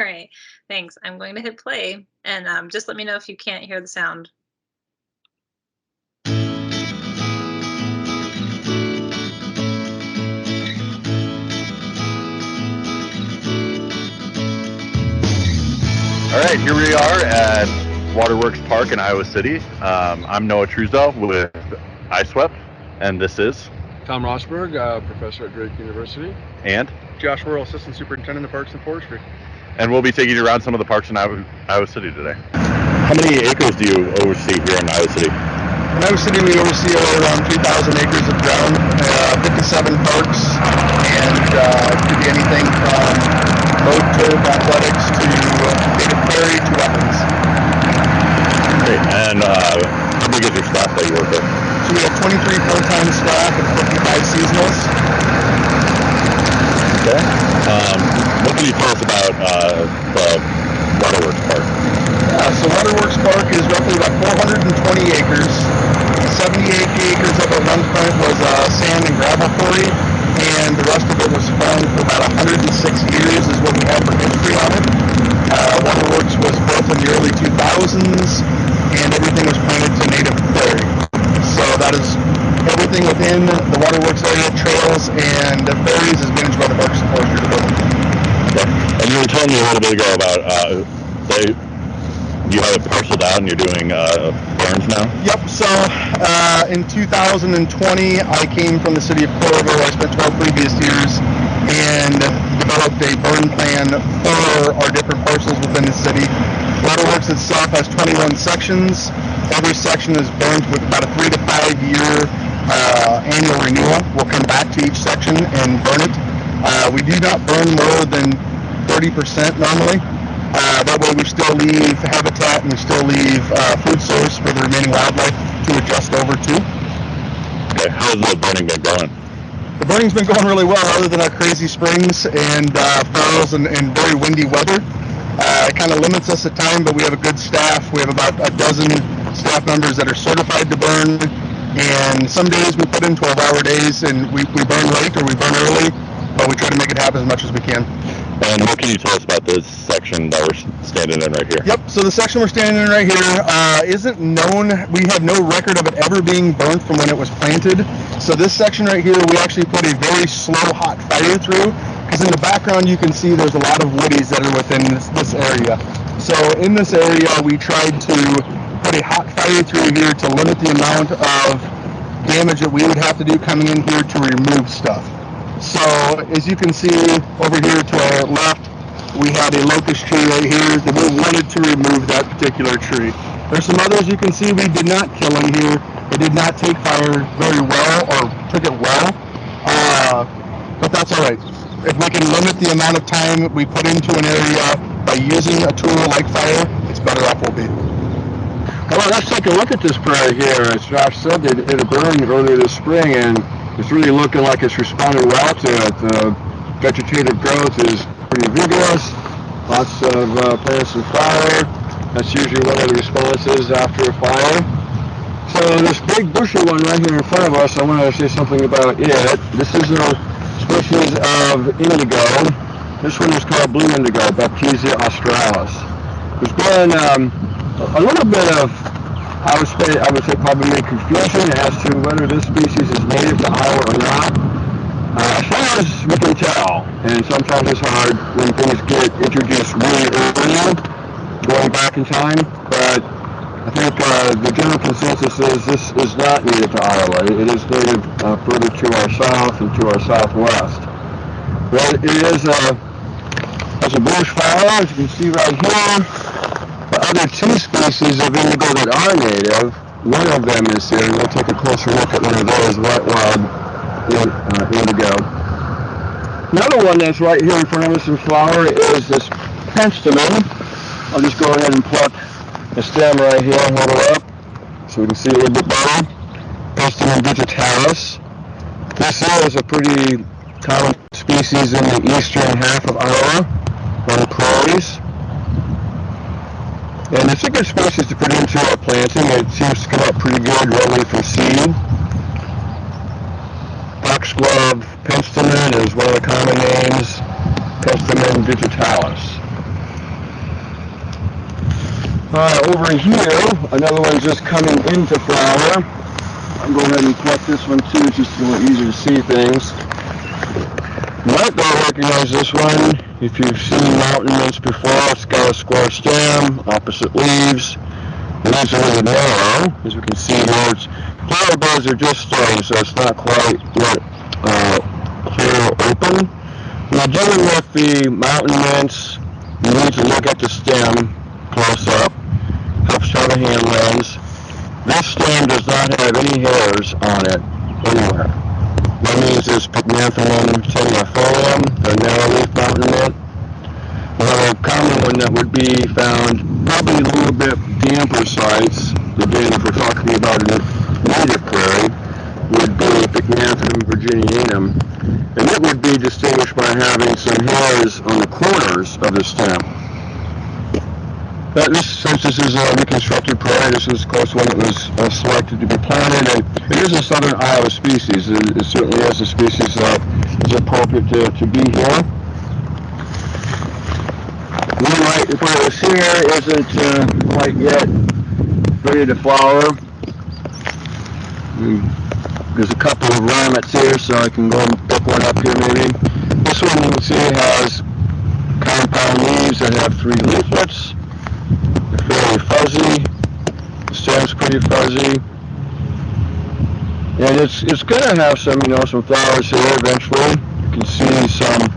right. Thanks. I'm going to hit play and just let me know if you can't hear the sound. All right, here we are at Waterworks Park in Iowa City. I'm Noah Truesdell with iSwept, and this is Tom Rosburg, professor at Drake University. And Josh Worrell, assistant superintendent of Parks and Forestry. And we'll be taking you around some of the parks in Iowa City today. How many acres do you oversee here in Iowa City? In Iowa City, we oversee around 3,000 acres of ground, 57 parks, and it could be anything from boat turf athletics to native prairie to wetlands. Great. And how big is your staff that you work with? So we have 23 full-time staff and 55 seasonals. Okay. What can you tell us about the Waterworks Park? So Waterworks Park is roughly about 420 acres. 78 acres of it at one point was sand and gravel quarry, and the rest of it was farmed for about 106 years is what we have for history on it. Waterworks was built in the early 2000s, and everything was planted to native prairie. So that is everything within the Waterworks area, trails and prairies, is managed by the Parks and Forestry Department. Okay. And you were telling me a little bit ago about you have it parceled out and you're doing burns now? Yep. So in 2020, I came from the city of Corvo. I spent 12 previous years and developed a burn plan for our different parcels within the city. Waterworks itself has 21 sections. Every section is burned with about a 3 to 5 year annual renewal. We'll come back to each section and burn it. We do not burn more than 30% normally. That way we still leave habitat and we still leave food source for the remaining wildlife to adjust over to. Okay, how's the burning been going? The burning's been going really well, other than our crazy springs and falls and very windy weather. It kind of limits us at time, but we have a good staff. We have about a dozen staff members that are certified to burn, and some days we put in 12-hour days and we burn late or we burn early, but we try to make it happen as much as we can. And what can you tell us about this section that we're standing in right here? Yep, so the section we're standing in right here isn't known. We have no record of it ever being burnt from when it was planted. So this section right here, we actually put a very slow, hot fire through, because in the background you can see there's a lot of woodies that are within this area. So in this area, we tried to put a hot fire through here to limit the amount of damage that we would have to do coming in here to remove stuff. So as you can see over here to our left, we have a locust tree right here that we wanted to remove that particular tree. There's some others you can see we did not kill in here. It did not take fire very well, or took it well, but that's all right. If we can limit the amount of time we put into an area by using a tool like fire, it's better off we'll be. Well, let's take a look at this prairie here. As Josh said, it burned earlier this spring, and it's really looking like it's responding well to it. The vegetative growth is pretty vigorous, lots of plants and flower. That's usually one of the responses after a fire. So this big bushy one right here in front of us, I want to say something about it. This is a species of indigo. This one is called blue indigo, Baptisia australis. There's been a little bit of, I would say probably confusion as to whether this species is native to Iowa or not. As far as we can tell, and sometimes it's hard when things get introduced really early, going back in time, but I think the general consensus is this is not native to Iowa. It is native further to our south and to our southwest. But it is has a bluish flower, as you can see right here. The other two species of indigo that are native, one of them is here, and we'll take a closer look at one of those, white wild indigo. Another one that's right here in front of us in flower is this penstemon. I'll just go ahead and pluck the stem right here and hold it up so we can see a little bit better. Penstemon digitalis. This is a pretty common species in the eastern half of Iowa, on the prairies. And it's a good species to put into our planting. It seems to come up pretty good readily from seed. Foxglove penstemon is one of the common names, Penstemon digitalis. Over here, another one's just coming into flower. I'll go ahead and pluck this one too, it's just a little easier to see things. You might be able to recognize this one if you've seen mountain mints before. It's got a square stem, opposite leaves. The leaves are really narrow, as we can see here. Flower buds are just starting, so it's not quite yet clear open. When you're dealing with the mountain mints, you need to look at the stem close up. Helps show the hand lens. This stem does not have any hairs on it anywhere. That means it's Pygmathymum tenuifolium, the narrow-leaf mountain mint. Another common one that would be found probably a little bit damper sites, again if we're talking about a native prairie, would be Pygmathymum virginianum, and it would be distinguished by having some hairs on the corners of the stem. Since this is a reconstructed prairie, this is of course one that was selected to be planted, and it is a southern Iowa species. It certainly is a species that is appropriate to be here. One right in front of us here isn't quite yet ready to flower. There's a couple of ramets here, so I can go and pick one up here maybe. This one you can see has compound leaves that have 3 leaflets. They're fairly fuzzy. The stem's pretty fuzzy. And it's going to have some, some flowers here eventually. You can see some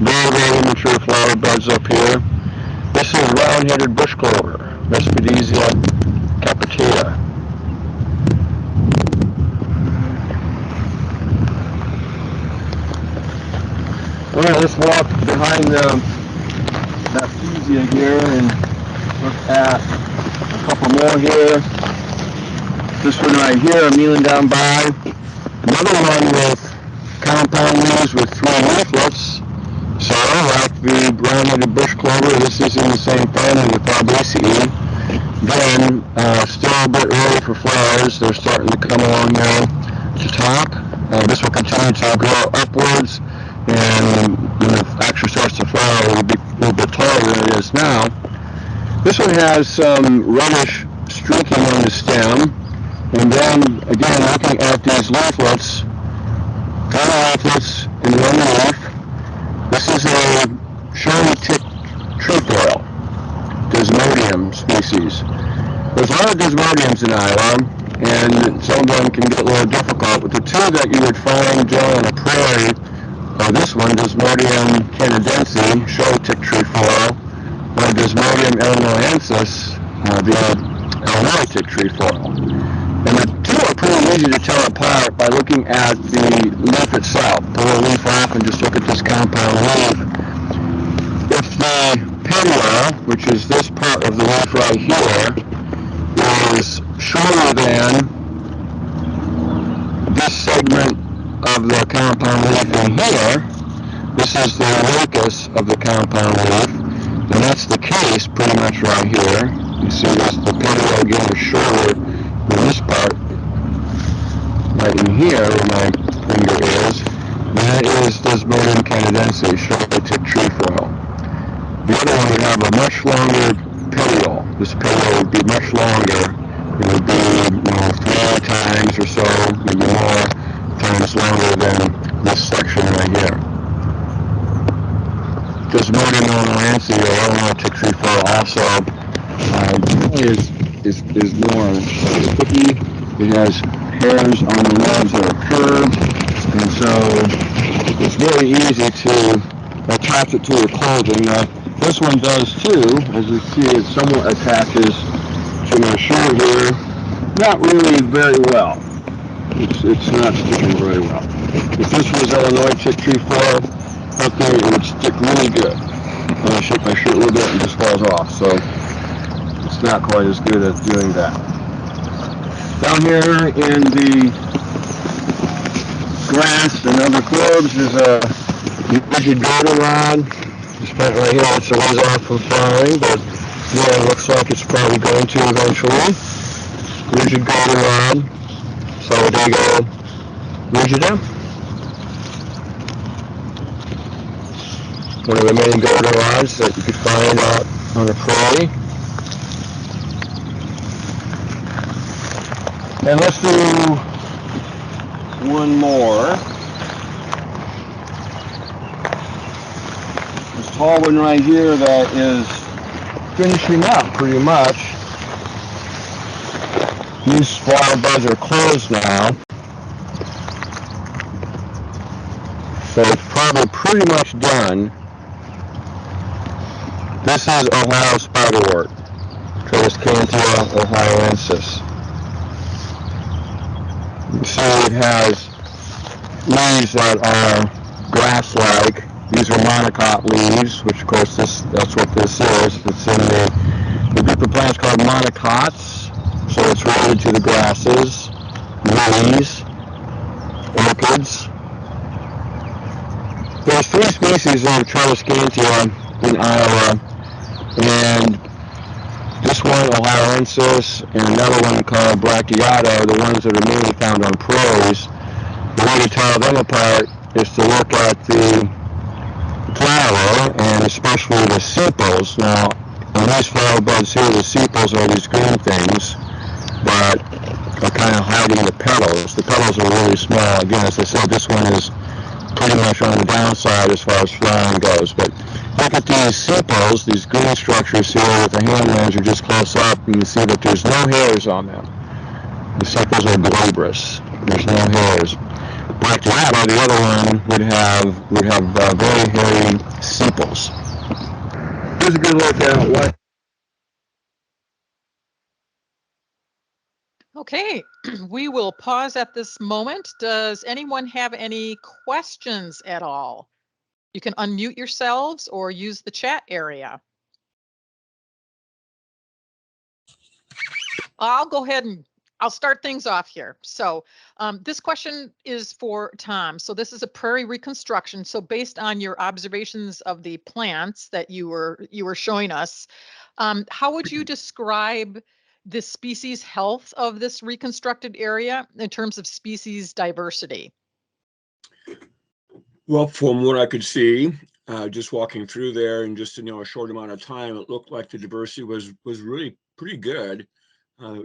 very, very immature flower buds up here. This is round-headed bush clover, Vespertisia capitata. All right, let's walk behind that fuchsia here and look at a couple more here. This one right here, I'm kneeling down by. Another one with compound leaves with 3 leaflets. So, like the round-headed bush clover, this is in the same family with Fabaceae. Then, still a bit early for flowers. They're starting to come along now to top. This will continue to grow upwards, and when it actually starts to flower, it will be a little bit taller than it is now. This one has some reddish streaking on the stem, and then again looking at these leaflets, leaflets in one leaf. This is a shiny tick trefoil, Desmodium species. There's a lot of Desmodiums in Iowa, and some of them can get a little difficult, but the 2 that you would find generally on a prairie are this one, Desmodium canadense, showy tick trefoil, or Desmodium illinoisensis, the Illinois tick trefoil. And the 2 are pretty easy to tell apart by looking at the leaf itself. Pull the leaf off and just look at this compound leaf. If the petiola, which is this part of the leaf right here, is shorter than this segment of the compound leaf in here, this is the locus of the compound leaf, and that's the case pretty much right here. You see this, the petiola again is shorter than this part right in here where my finger is. That is Desmodium canadense, showy tick trefoil. The other one would have a much longer petiole. This petiole would be much longer. It would be 3 times or so, maybe more times longer than this section right here. Desmodium illinoisensis, or Illinois tick trefoil, also is more sticky. It has hairs on the leaves that are curved, and so it's very easy to attach it to your clothing. This one does too. As you see, it somewhat attaches to my shirt here. Not really very well. It's not sticking very well. If this was Illinois tick trefoil up there, it would stick really good. I shake my shirt a little bit and it just falls off. So it's not quite as good at doing that. Down here in the grass and other clothes is a rigid goldenrod. This plant right here, it's a ways off from flowering, but yeah, it looks like it's probably going to eventually. Rigid goldenrod, Solidago rigida. One of the main goldenrods that you could find out on the prairie. And let's do one more. This tall one right here that is finishing up pretty much. These flower beds are closed now, so it's probably pretty much done. This is Ohio spiderwort, Triscanthia ohioensis. You see it has leaves that are grass-like. These are monocot leaves, which of course that's what this is. It's in the group of plants called monocots, so it's related to the grasses, lilies, orchids. There's 3 species of Triscanthia in Iowa, and this one, ohioensis, and another one called bracteata, the ones that are mainly found on prairies. The way to tell them apart is to look at the flower, and especially the sepals. Now, on these flower buds here, the sepals are these green things that are kind of hiding the petals. The petals are really small. Again, as I said, this one is pretty much on the downside as far as flowering goes. But look at these sepals, these green structures here with the hand laser just close up, and you see that there's no hairs on them. The sepals are glabrous. There's no hairs. Bracteata, the other one, would have very hairy sepals. Here's a good look at what. Okay, we will pause at this moment. Does anyone have any questions at all? You can unmute yourselves or use the chat area. I'll go ahead and I'll start things off here. So this question is for Tom. So this is a prairie reconstruction. So based on your observations of the plants that you were showing us, how would you describe the species health of this reconstructed area in terms of species diversity? Well, from what I could see, just walking through there in just a short amount of time, it looked like the diversity was really pretty good.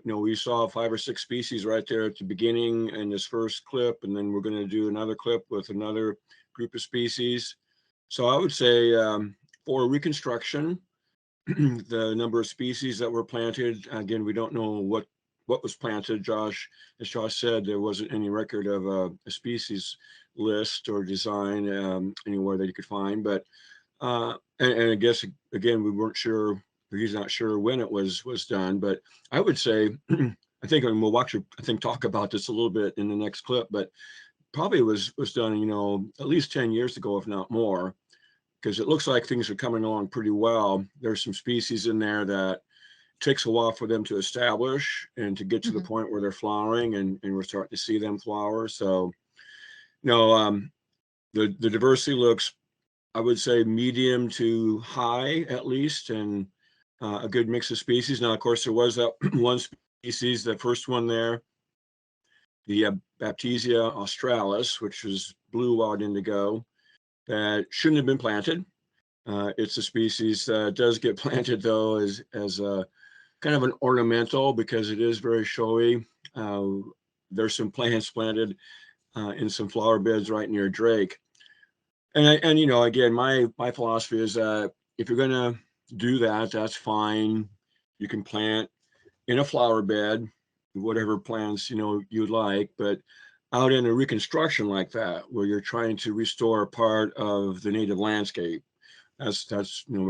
We saw 5 or 6 species right there at the beginning in this first clip, and then we're going to do another clip with another group of species. So I would say for reconstruction, the number of species that were planted, again, we don't know what was planted. As Josh said, there wasn't any record of a species list or design anywhere that you could find. But and I guess again, we weren't sure. He's not sure when it was done, but I would say I think, and we'll actually talk about this a little bit in the next clip, but probably was done at least 10 years ago, if not more, because it looks like things are coming along pretty well. There's some species in there that takes a while for them to establish and to get to the point where they're flowering, and we're starting to see them flower. So the diversity looks, I would say, medium to high at least, and a good mix of species. Now, of course, there was that one species, the first one there, the Baptisia australis, which was blue wild indigo, that shouldn't have been planted. It's a species that does get planted, though, as a kind of an ornamental, because it is very showy. There's some plants planted in some flower beds right near Drake. And again, my philosophy is that if you're going to do that, that's fine. You can plant in a flower bed, whatever plants you'd like, but out in a reconstruction like that, where you're trying to restore a part of the native landscape, that's what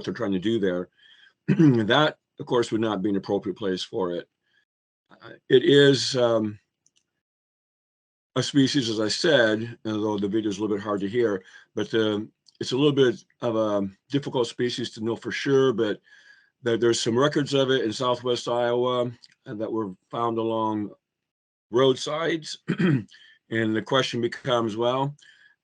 they're trying to do there. That, of course, would not be an appropriate place for it. It is a species, as I said, although the video is a little bit hard to hear, but it's a little bit of a difficult species to know for sure, but there's some records of it in Southwest Iowa that were found along roadsides. And the question becomes, well,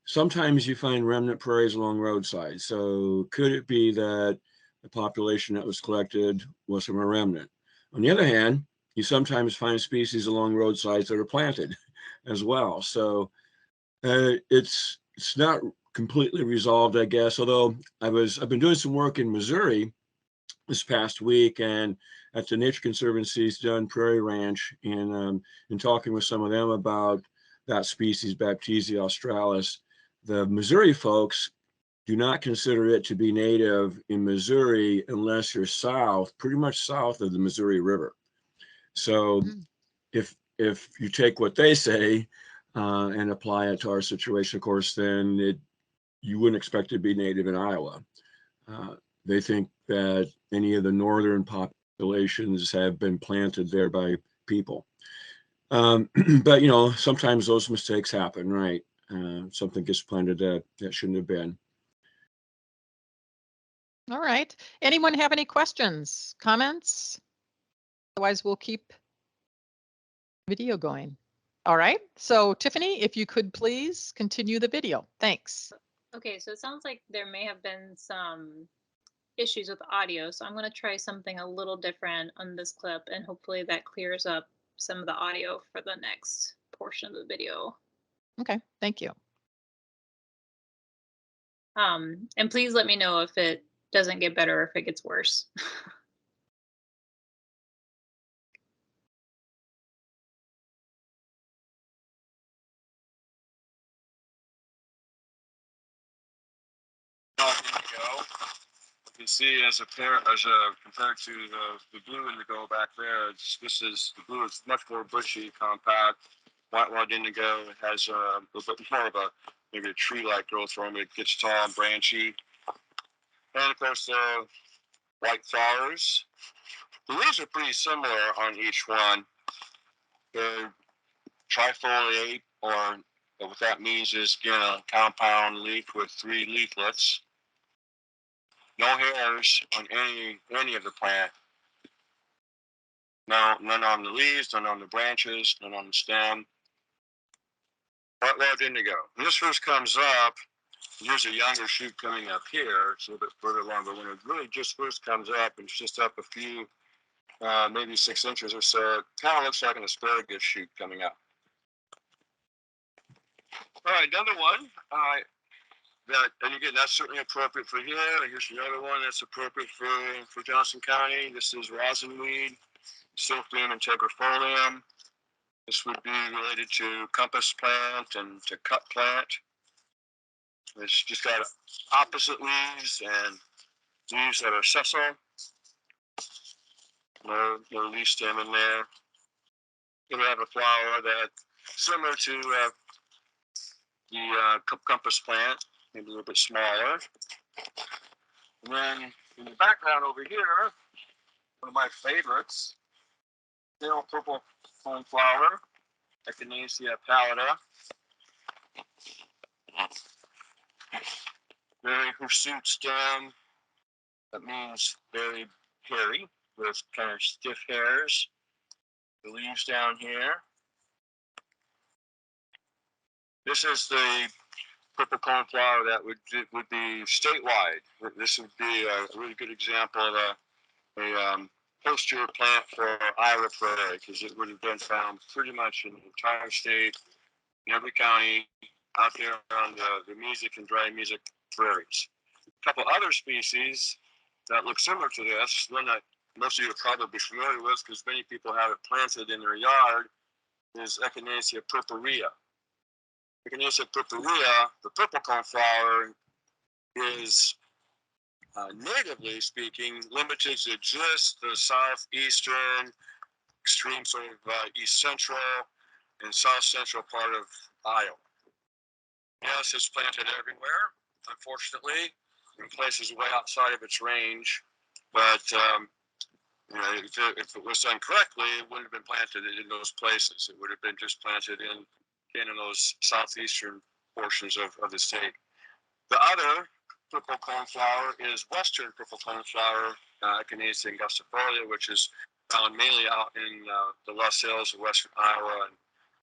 sometimes you find remnant prairies along roadsides. So could it be that the population that was collected was from a remnant? On the other hand, you sometimes find species along roadsides that are planted as well. So it's not completely resolved, I guess. Although I've been doing some work in Missouri this past week, and at the Nature Conservancy's Dun Prairie Ranch, and in talking with some of them about that species, Baptisia australis, the Missouri folks do not consider it to be native in Missouri unless you're south, pretty much south of the Missouri River. So if you take what they say and apply it to our situation, of course, then you wouldn't expect it to be native in Iowa. They think that any of the northern populations have been planted there by people. But, you know, sometimes those mistakes happen, right? Something gets planted that shouldn't have been. All right. Anyone have any questions, comments? Otherwise, we'll keep video going. All right. So Tiffany, if you could please continue the video. Thanks. Okay, so it sounds like there may have been some issues with audio, so I'm going to try something a little different on this clip, and hopefully that clears up some of the audio for the next portion of the video. Okay, thank you. And please let me know if it doesn't get better or if it gets worse. You can see as compared to the blue indigo back there, the blue is much more bushy, compact. White indigo has a little bit more of maybe a tree-like growth form. It gets tall and branchy. And of course, the white flowers. The leaves are pretty similar on each one. They're trifoliate, or what that means is, again, a compound leaf with 3 leaflets. No hairs on any of the plant. No, none on the leaves, none on the branches, none on the stem. White indigo. When this first comes up, here's a younger shoot coming up here. It's a little bit further along, but when it really just first comes up, and it's just up a few, maybe 6 inches or so, it kind of looks like an asparagus shoot coming up. All right, another one. And again, that's certainly appropriate for here. Here's another one that's appropriate for Johnson County. This is rosinweed, Silphium integrifolium. This would be related to compass plant and to cut plant. It's just got opposite leaves and leaves that are sessile. No leaf stem in there. It would have a flower that's similar to the compass plant, maybe a little bit smaller. And then in the background over here, one of my favorites, pale purple coneflower, Echinacea pallida. Very hirsute stem. That means very hairy, with kind of stiff hairs. The leaves down here. This is the purple coneflower that would be statewide. This would be a really good example of a poster plant for Iowa prairie, because it would have been found pretty much in the entire state, in every county, out there on the mesic and dry mesic prairies. A couple other species that look similar to this, one that most of you are probably familiar with because many people have it planted in their yard, is Echinacea purpurea. Echinacea purpurea, the purple coneflower, is natively speaking limited to just the southeastern, extreme sort of east central and south central part of Iowa. Yes, it's planted everywhere, unfortunately, in places way outside of its range. But you know, if it was done correctly, it wouldn't have been planted in those places. It would have been just planted in those southeastern portions of the state. The other purple coneflower is western purple coneflower, Echinacea angustifolia, which is found mainly out in the Loess Hills of western Iowa and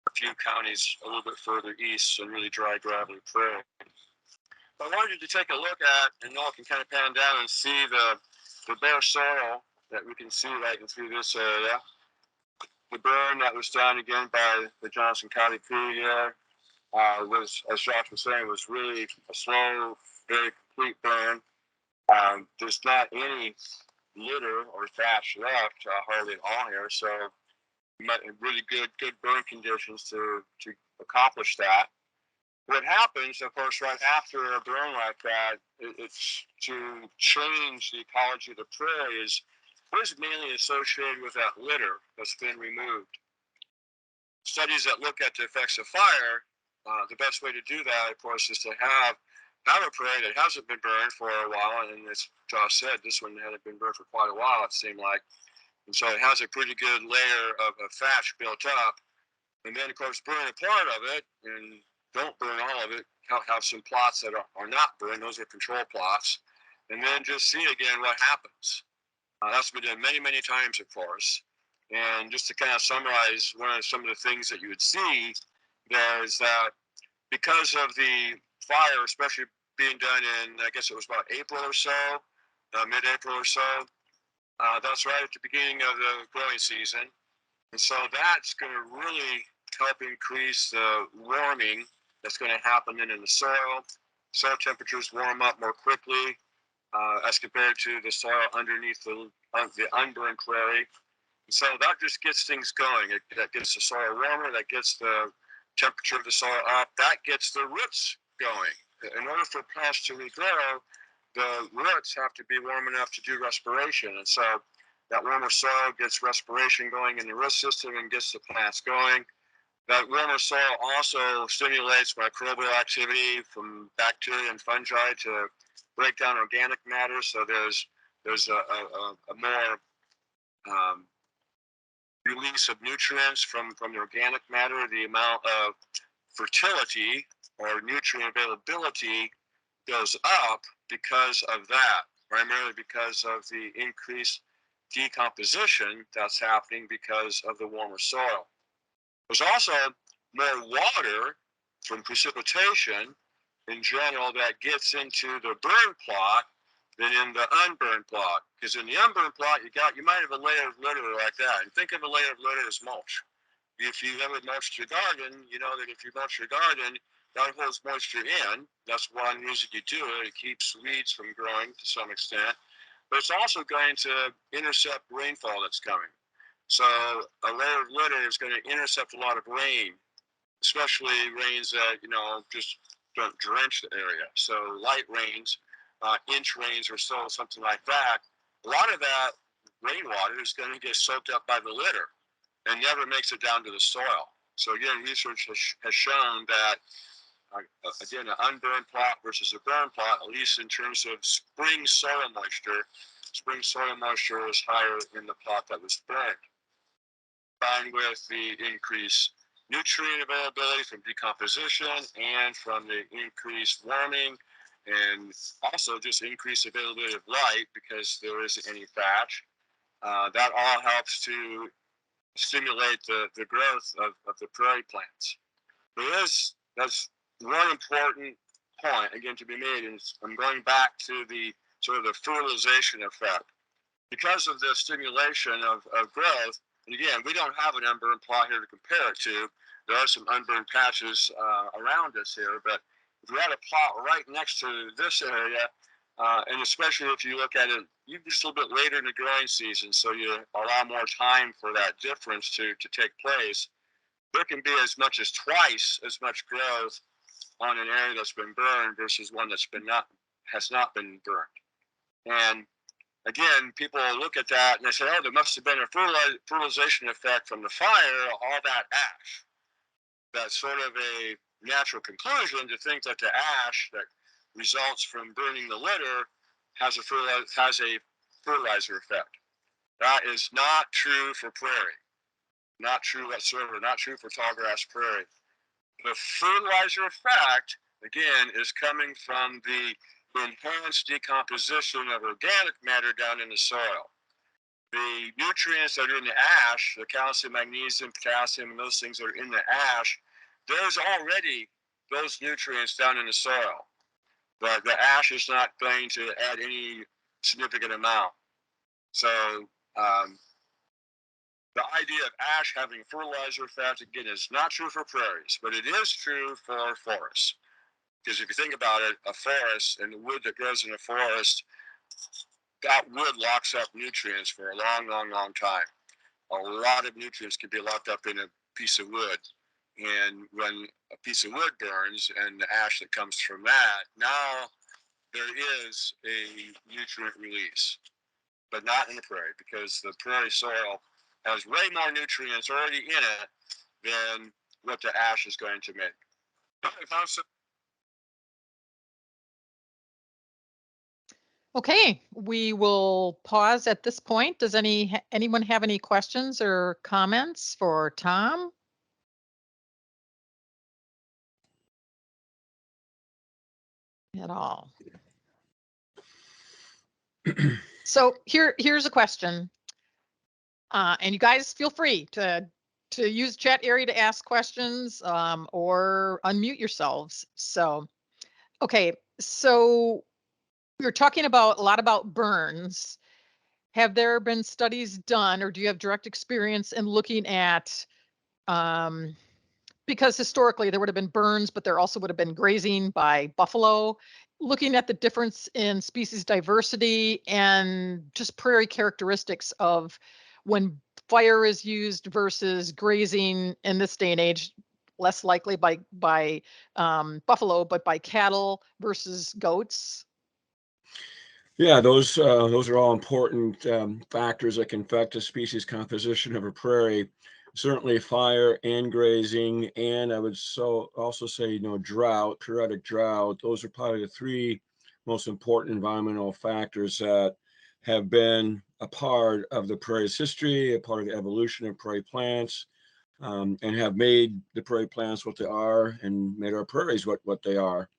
a few counties a little bit further east and really dry, gravelly prairie. But I wanted you to take a look at, and Noah can kind of pan down and see the bare soil that we can see right through this area. The burn that was done again by the Johnson County crew here was, as Josh was saying, was really a slow, very complete burn. There's not any litter or thatch left, hardly at all here. So really good burn conditions to accomplish that. What happens, of course, right after a burn like that, it's to change the ecology of the prairie is mainly associated with that litter that's been removed. Studies that look at the effects of fire, the best way to do that, of course, is to have a prairie that hasn't been burned for a while, and as Josh said, this one hadn't been burned for quite a while, it seemed like. And so it has a pretty good layer of thatch built up. And then, of course, burn a part of it, and don't burn all of it. Have some plots that are not burned. Those are control plots. And then just see again what happens. That's been done many, many times, of course. And just to kind of summarize some of the things that you would see, there's that because of the fire, especially being done in, I guess it was about April or so, mid-April or so, that's right at the beginning of the growing season. And so that's going to really help increase the warming that's going to happen in the soil. Soil temperatures warm up more quickly as compared to the soil underneath the unburned prairie. And so that just gets things going. That gets the soil warmer, that gets the temperature of the soil up, that gets the roots going. In order for plants to regrow, the roots have to be warm enough to do respiration. And so that warmer soil gets respiration going in the root system and gets the plants going. That warmer soil also stimulates microbial activity from bacteria and fungi to break down organic matter. So there's a more release of nutrients from the organic matter. The amount of fertility or nutrient availability goes up because of that, primarily because of the increased decomposition that's happening because of the warmer soil. There's also more water from precipitation in general that gets into the burn plot than in the unburned plot. Because in the unburned plot, you might have a layer of litter like that. And think of a layer of litter as mulch. If you ever mulched your garden, you know that if you mulch your garden, that holds moisture in. That's one reason you do it. It keeps weeds from growing to some extent. But it's also going to intercept rainfall that's coming. So a layer of litter is going to intercept a lot of rain, especially rains that, just don't drench the area. So light rains, inch rains or so, something like that. A lot of that rainwater is going to get soaked up by the litter and never makes it down to the soil. So again, research has shown that, again, an unburned plot versus a burned plot, at least in terms of spring soil moisture is higher in the plot that was burned. Combined with the increased nutrient availability from decomposition and from the increased warming, and also just increased availability of light because there isn't any thatch. That all helps to stimulate the growth of the prairie plants. That's one important point, again, to be made, and I'm going back to the sort of the fertilization effect. Because of the stimulation of growth, and again, we don't have an unburned plot here to compare it to. There are some unburned patches around us here, but if we had a plot right next to this area, and especially if you look at it, you just a little bit later in the growing season, so you allow more time for that difference to take place. There can be as much as twice as much growth on an area that's been burned versus one that's has not been burned. And again, people look at that and they say, oh, there must have been a fertilization effect from the fire, all that ash. That's sort of a natural conclusion to think that the ash that results from burning the litter has a fertilizer effect. That is not true for prairie. Not true whatsoever. Not true for tallgrass prairie. The fertilizer effect, again, is coming from the enhanced decomposition of organic matter down in the soil. The nutrients that are in the ash, the calcium, magnesium, potassium, and those things that are in the ash, there's already those nutrients down in the soil. But the ash is not going to add any significant amount. So the idea of ash having fertilizer effect, again, is not true for prairies, but it is true for forests. Because if you think about it, a forest and the wood that grows in a forest, that wood locks up nutrients for a long, long, long time. A lot of nutrients can be locked up in a piece of wood. And when a piece of wood burns and the ash that comes from that, now there is a nutrient release, but not in the prairie, because the prairie soil has way more nutrients already in it than what the ash is going to make. Okay, we will pause at this point. Does anyone have any questions or comments for Tom? At all? So here's a question, and you guys feel free to use chat area to ask questions, or unmute yourselves. So, okay, so we were talking about a lot about burns. Have there been studies done, or do you have direct experience in looking at, because historically there would have been burns, but there also would have been grazing by buffalo, looking at the difference in species diversity and just prairie characteristics of when fire is used versus grazing in this day and age, less likely by buffalo, but by cattle versus goats? Yeah, those are all important factors that can affect the species composition of a prairie. Certainly fire and grazing, and I would also say, drought, periodic drought. Those are probably the three most important environmental factors that have been a part of the prairie's history, a part of the evolution of prairie plants, and have made the prairie plants what they are and made our prairies what they are.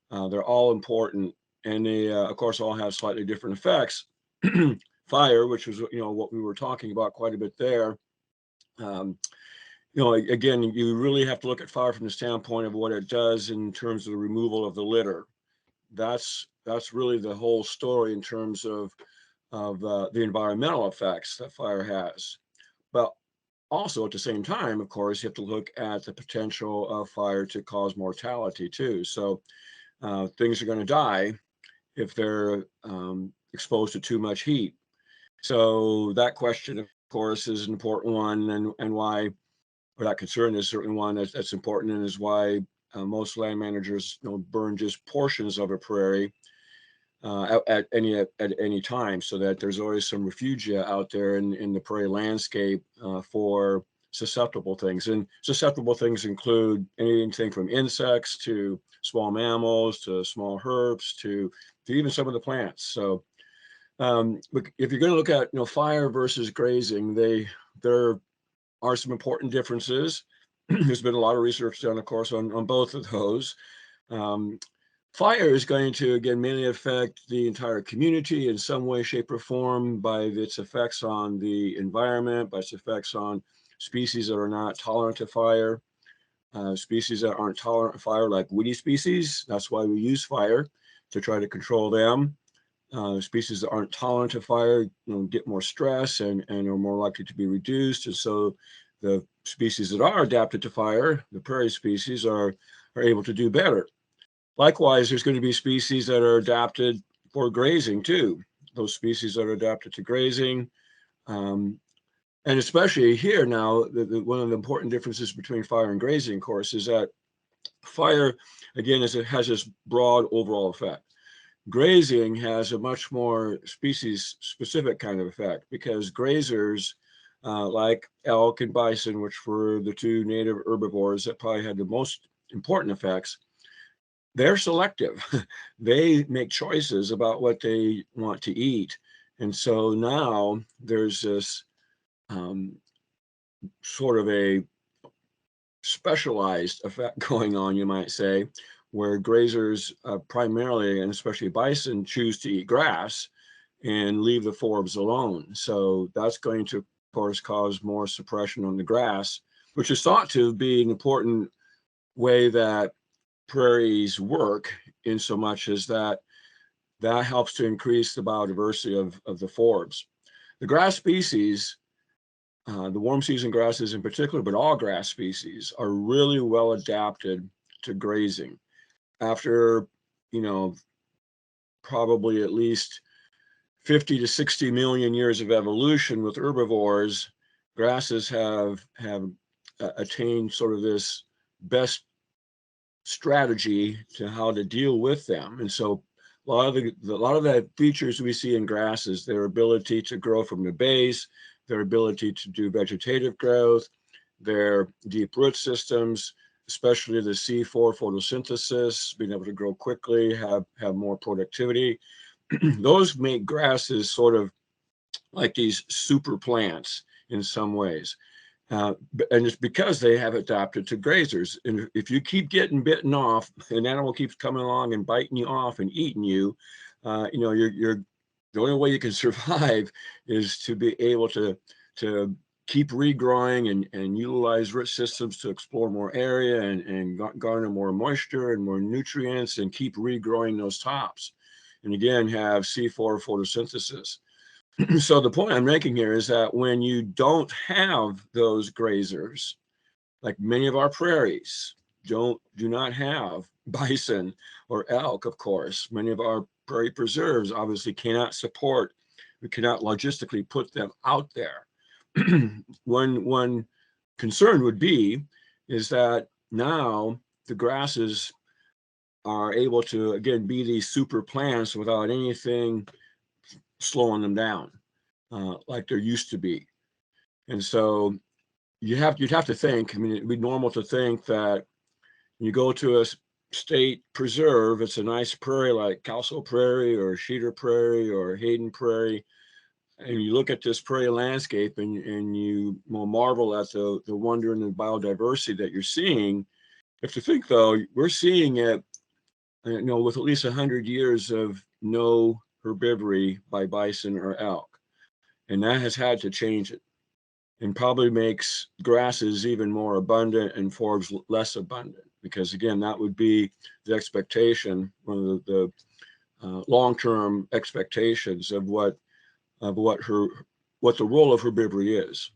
They're all important, and they, of course, all have slightly different effects. Fire, which was what we were talking about quite a bit there. Again, you really have to look at fire from the standpoint of what it does in terms of the removal of the litter. That's really the whole story in terms of the environmental effects that fire has. But also at the same time, of course, you have to look at the potential of fire to cause mortality too. So things are going to die if they're exposed to too much heat. So that question, of course, is an important one, and why, or that concern is certainly one that's important, and is why most land managers burn just portions of a prairie at any time, so that there's always some refugia out there in the prairie landscape for susceptible things. And susceptible things include anything from insects to small mammals to small herbs to even some of the plants. So if you're going to look at fire versus grazing, there are some important differences. There's been a lot of research done, of course, on both of those. Fire is going to, again, mainly affect the entire community in some way, shape, or form by its effects on the environment, by its effects on species that are not tolerant to fire, species that aren't tolerant to fire, like woody species. That's why we use fire, to try to control them. Species that aren't tolerant to fire get more stress and are more likely to be reduced. And so the species that are adapted to fire, the prairie species, are able to do better. Likewise, there's going to be species that are adapted for grazing too. Those species that are adapted to grazing, and especially here now, one of the important differences between fire and grazing, of course, is that fire, again, it has this broad overall effect. Grazing has a much more species-specific kind of effect, because grazers, like elk and bison, which were the two native herbivores that probably had the most important effects, they're selective. They make choices about what they want to eat. And so now there's this sort of a specialized effect going on, you might say, where grazers primarily, and especially bison, choose to eat grass and leave the forbs alone. So that's going to, of course, cause more suppression on the grass, which is thought to be an important way that prairies work, in so much as that helps to increase the biodiversity of the forbs. The grass species, the warm season grasses in particular, but all grass species, are really well adapted to grazing. After, probably at least 50 to 60 million years of evolution with herbivores, grasses have attained sort of this best strategy to how to deal with them. And so a lot of the features we see in grasses, their ability to grow from the base, their ability to do vegetative growth, their deep root systems, especially the C4 photosynthesis, being able to grow quickly, have more productivity. Those make grasses sort of like these super plants in some ways. And it's because they have adapted to grazers. And if you keep getting bitten off, an animal keeps coming along and biting you off and eating you, you're the only way you can survive is to be able to keep regrowing and utilize root systems to explore more area and garner more moisture and more nutrients and keep regrowing those tops. And again, have C4 photosynthesis. So the point I'm making here is that when you don't have those grazers, like many of our prairies do not have bison or elk, of course. Many of our prairie preserves obviously cannot support, we cannot logistically put them out there. One concern would be is that now the grasses are able to, again, be these super plants without anything slowing them down like there used to be. And so you'd have to think, I mean, it'd be normal to think that when you go to a state preserve, it's a nice prairie like Kelso Prairie or Cedar Prairie or Hayden Prairie, and you look at this prairie landscape and you will marvel at the wonder and the biodiversity that you're seeing. You have to think, though, we're seeing it, with at least 100 years of no herbivory by bison or elk. And that has had to change it, and probably makes grasses even more abundant and forbs less abundant, because again, that would be the expectation, one of the long-term expectations of what the role of herbivory is.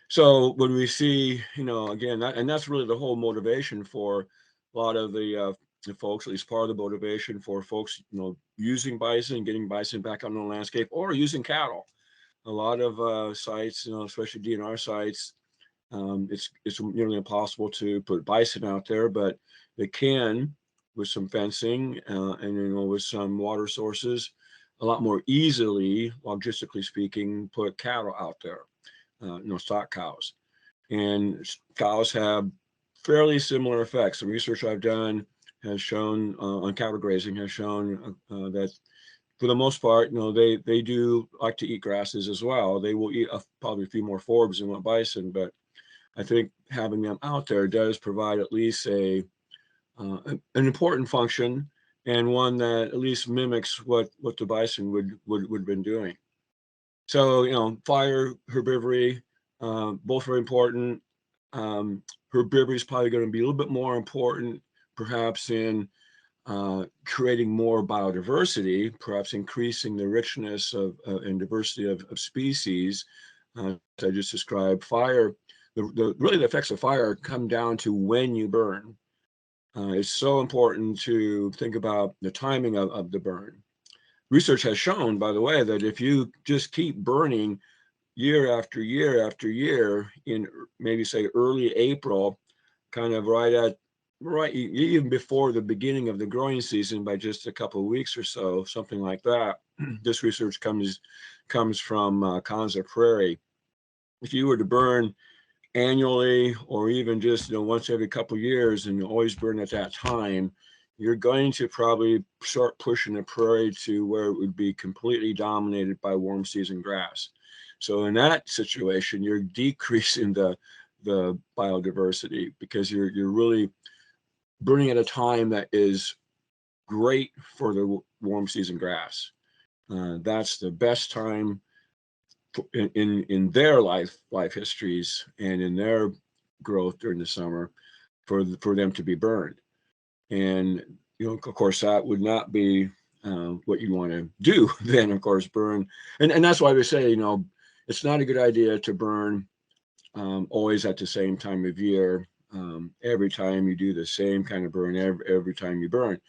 So when we see, again, and that's really the whole motivation for a lot of the folks, at least part of the motivation for folks, using bison, getting bison back on the landscape, or using cattle. A lot of sites, especially DNR sites, it's nearly impossible to put bison out there, but they can, with some fencing and with some water sources, a lot more easily, logistically speaking, put cattle out there, stock cows. And cows have fairly similar effects. Some research I've done has shown on cattle grazing has shown that for the most part, they do like to eat grasses as well. They will eat probably a few more forbs than what bison, but I think having them out there does provide at least an important function, and one that at least mimics what the bison would have been doing. So, fire, herbivory, both very important. Herbivory is probably going to be a little bit more important, perhaps in creating more biodiversity, perhaps increasing the richness and diversity of species. As I just described, fire, really the effects of fire come down to when you burn. It's so important to think about the timing of the burn. Research has shown, by the way, that if you just keep burning year after year after year in maybe say early April, kind of right even before the beginning of the growing season by just a couple of weeks or so, something like that. This research comes from Kanza Prairie. If you were to burn annually or even just once every couple of years and you always burn at that time, you're going to probably start pushing the prairie to where it would be completely dominated by warm season grass. So in that situation, you're decreasing the biodiversity because you're really burning at a time that is great for the warm season grass. That's the best time in their life histories and in their growth during the summer for them to be burned. And of course, that would not be what you want to do. Then, of course, burn, and that's why we say it's not a good idea to burn always at the same time of year. Every time you do the same kind of burn, every time you burn,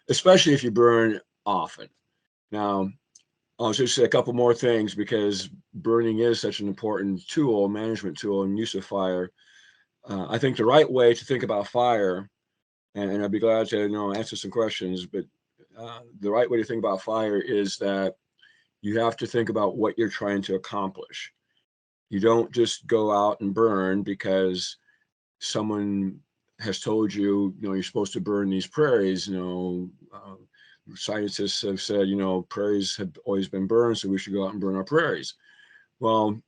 especially if you burn often. Now, I'll just say a couple more things, because burning is such an important tool, management tool, and use of fire. I think the right way to think about fire, and I'd be glad to answer some questions, but the right way to think about fire is that you have to think about what you're trying to accomplish. You don't just go out and burn because someone has told you, you're supposed to burn these prairies. Scientists have said, prairies have always been burned, so we should go out and burn our prairies. Well,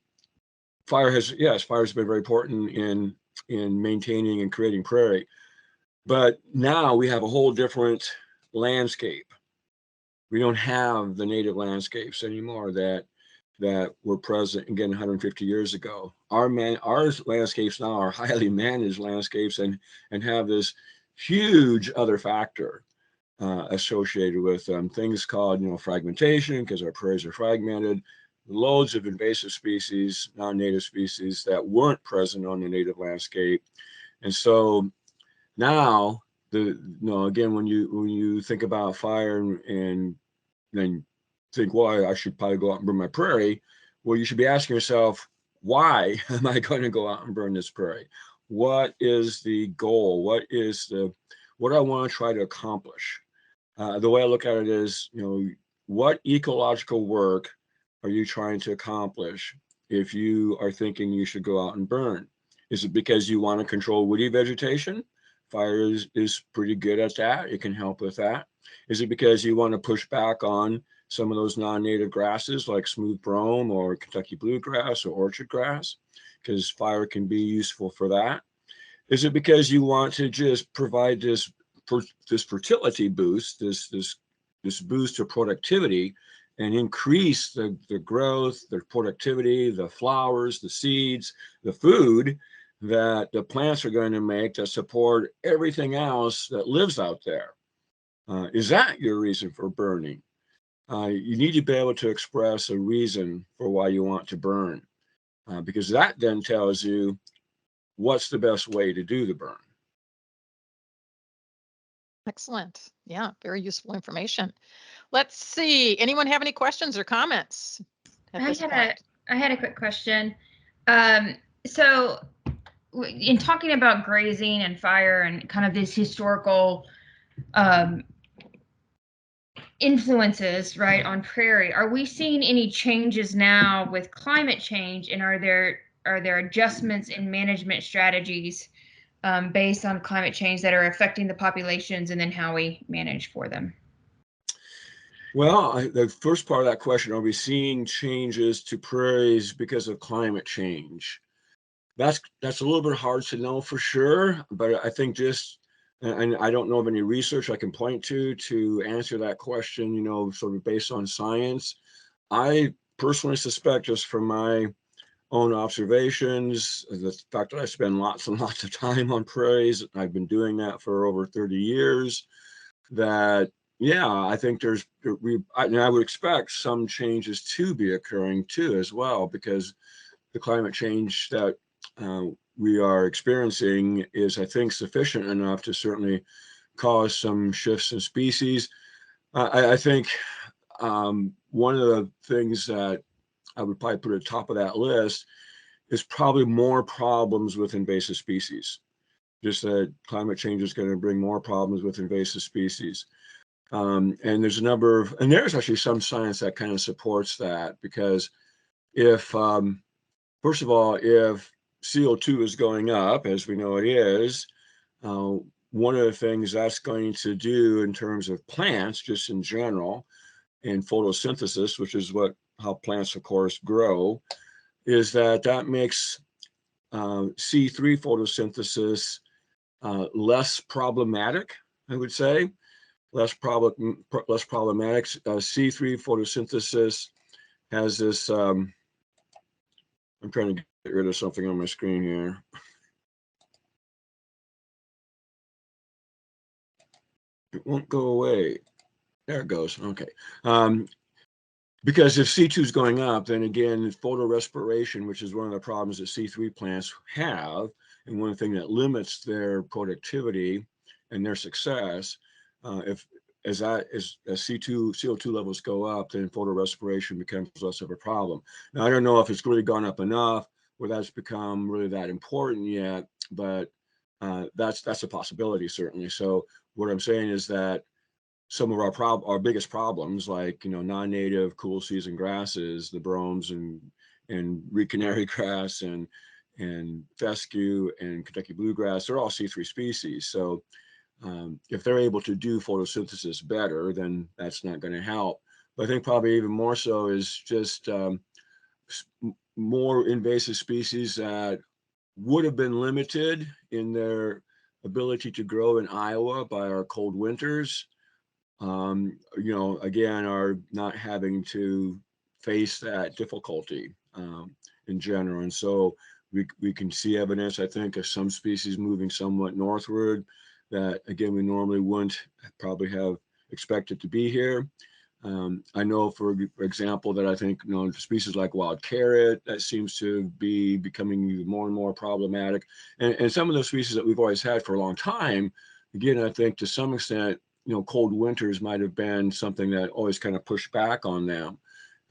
fire has been very important in maintaining and creating prairie. But now we have a whole different landscape. We don't have the native landscapes anymore that were present again 150 years ago. Our landscapes now are highly managed landscapes and have this huge other factor associated with them. Things called fragmentation, because our prairies are fragmented. Loads of invasive species, non-native species that weren't present on the native landscape. And so now, again, when you think about fire and then think, well, I should probably go out and burn my prairie. Well, you should be asking yourself, why am I going to go out and burn this prairie? What is the goal? What do I want to try to accomplish? The way I look at it is, what ecological work are you trying to accomplish if you are thinking you should go out and burn? Is it because you want to control woody vegetation? Fire is pretty good at that. It can help with that. Is it because you want to push back on some of those non-native grasses like smooth brome or Kentucky bluegrass or orchard grass? Because fire can be useful for that. Is it because you want to just provide this fertility boost, this boost to productivity, and increase the growth, the productivity, the flowers, the seeds, the food that the plants are going to make to support everything else that lives out there? Is that your reason for burning? You need to be able to express a reason for why you want to burn, because that then tells you what's the best way to do the burn. Excellent. Yeah, very useful information. Let's see. Anyone have any questions or comments at this point? I had a quick question. So in talking about grazing and fire and kind of these historical influences, right, on prairie, are we seeing any changes now with climate change, and are there adjustments in management strategies based on climate change that are affecting the populations and then how we manage for them? Well, the first part of that question, are we seeing changes to prairies because of climate change? That's a little bit hard to know for sure, but I think and I don't know of any research I can point to answer that question, sort of based on science. I personally suspect, just from my own observations, the fact that I spend lots and lots of time on prairies, I've been doing that for over 30 years, that I think I would expect some changes to be occurring too as well, because the climate change that we are experiencing is, I think, sufficient enough to certainly cause some shifts in species. I think one of the things that I would probably put at the top of that list is probably more problems with invasive species. Just that climate change is going to bring more problems with invasive species. And there's there's actually some science that kind of supports that, because if, first of all, if CO2 is going up, as we know it is, one of the things that's going to do in terms of plants, just in general, in photosynthesis, which is how plants, of course, grow, is that makes C3 photosynthesis less problematic, I would say. Less problematic. C3 photosynthesis has this. I'm trying to get rid of something on my screen here. It won't go away. There it goes. Okay. Because if C2 is going up, then again, photorespiration, which is one of the problems that C3 plants have, and one thing that limits their productivity and their success, if as CO2 levels go up, then photo respiration becomes less of a problem. Now, I don't know if it's really gone up enough where that's become really that important yet, but that's a possibility, certainly. So what I'm saying is that some of our biggest problems, like, non-native cool season grasses, the bromes and Reed canary grass and fescue and Kentucky bluegrass, they're all C3 species. So if they're able to do photosynthesis better, then that's not going to help. But I think probably even more so is just more invasive species that would have been limited in their ability to grow in Iowa by our cold winters. Again, are not having to face that difficulty in general. And so we can see evidence, I think, of some species moving somewhat northward that, again, we normally wouldn't probably have expected to be here. I know, for example, that I think, species like wild carrot, that seems to be becoming more and more problematic. And some of those species that we've always had for a long time, again, I think to some extent, cold winters might have been something that always kind of pushed back on them.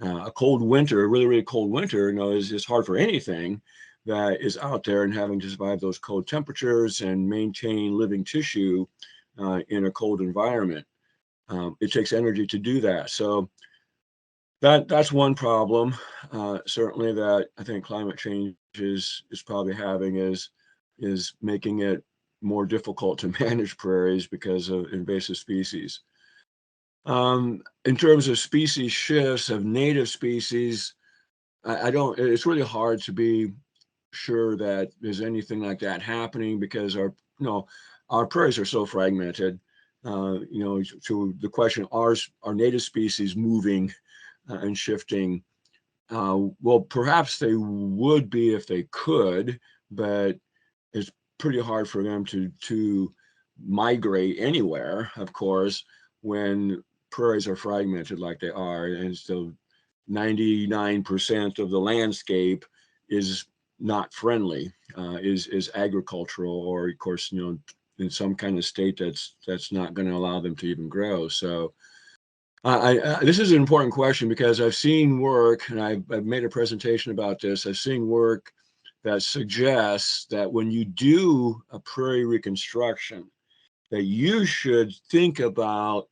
A cold winter, a really, really cold winter, is hard for anything that is out there and having to survive those cold temperatures and maintain living tissue in a cold environment. It takes energy to do that. So that's one problem, certainly, that I think climate change is probably having, is making it more difficult to manage prairies because of invasive species. In terms of species shifts of native species, it's really hard to be sure that there's anything like that happening because our prairies are so fragmented. To the question, are native species moving and shifting? Well, perhaps they would be if they could, but it's pretty hard for them to migrate anywhere, of course, when prairies are fragmented like they are. And so 99% of the landscape is not friendly, is agricultural, or, of course, in some kind of state that's not going to allow them to even grow. So this is an important question because I've seen work, and I've made a presentation about this. I've seen work that suggests that when you do a prairie reconstruction, that you should think about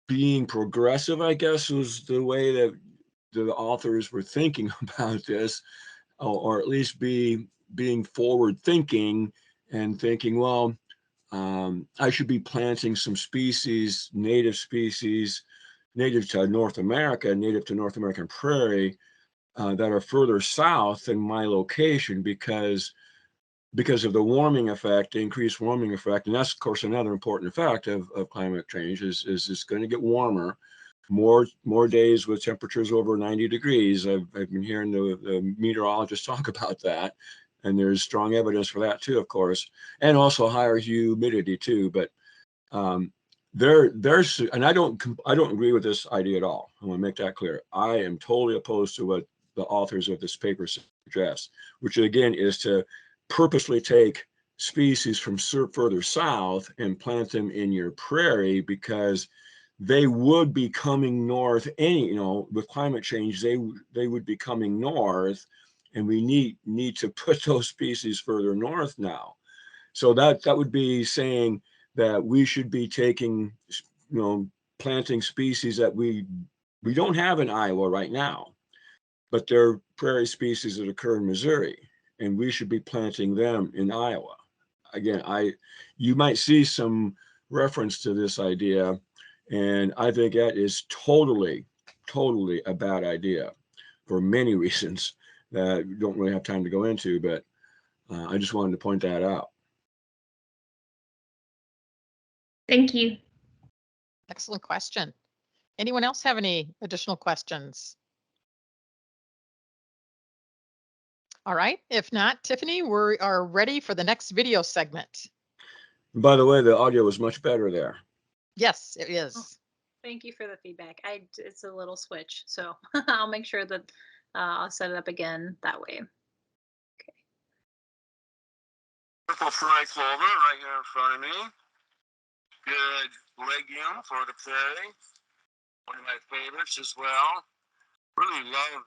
being progressive, I guess was the way that the authors were thinking about this, or at least being forward thinking and thinking, well, I should be planting some species, native to North America, native to North American prairie, that are further south than my location because of the warming effect, the increased warming effect. And that's, of course, another important effect of climate change is it's going to get warmer, more days with temperatures over 90 degrees. I've been hearing the meteorologists talk about that. And there's strong evidence for that too, of course, and also higher humidity too. But there's, and I don't agree with this idea at all. I want to make that clear. I am totally opposed to what the authors of this paper suggest, which again is to purposely take species from further south and plant them in your prairie because they would be coming north. With climate change, they would be coming north. And we need to put those species further north now. So that would be saying that we should be taking, planting species that we don't have in Iowa right now, but they're prairie species that occur in Missouri, and we should be planting them in Iowa. Again, you might see some reference to this idea, and I think that is totally a bad idea for many reasons that we don't really have time to go into, but I just wanted to point that out. Thank you. Excellent question. Anyone else have any additional questions? All right. If not, Tiffany, we are ready for the next video segment. By the way, the audio was much better there. Yes, it is. Oh, thank you for the feedback. It's a little switch, so I'll make sure that I'll set it up again that way. Okay. Purple fry clover right here in front of me. Good legume for the prairie. One of my favorites as well. Really love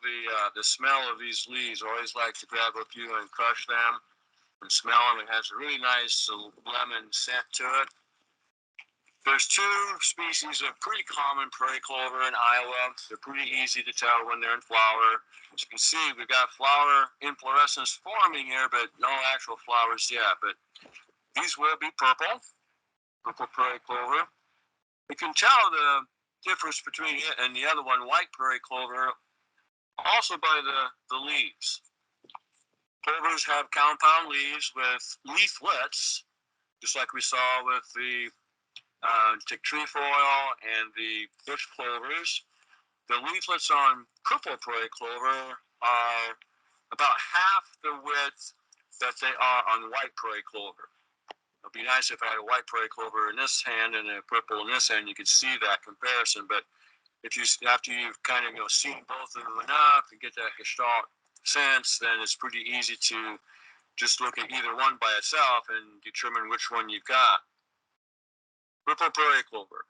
the smell of these leaves. Always like to grab a few and crush them and smell them. It has a really nice lemon scent to it. There's two species of pretty common prairie clover in Iowa. They're pretty easy to tell when they're in flower. As you can see, we've got flower inflorescence forming here, but no actual flowers yet. But these will be purple prairie clover. You can tell the difference between it and the other one, white prairie clover, also by the leaves. Clovers have compound leaves with leaflets, just like we saw with the tick trefoil and the bush clovers. The leaflets on purple prairie clover are about half the width that they are on white prairie clover. It'd be nice if I had a white prairie clover in this hand and a purple in this hand, you could see that comparison. But if you, after you've kind of seen both of them enough and get that gestalt sense, then it's pretty easy to just look at either one by itself and determine which one you've got. Purple prairie clover.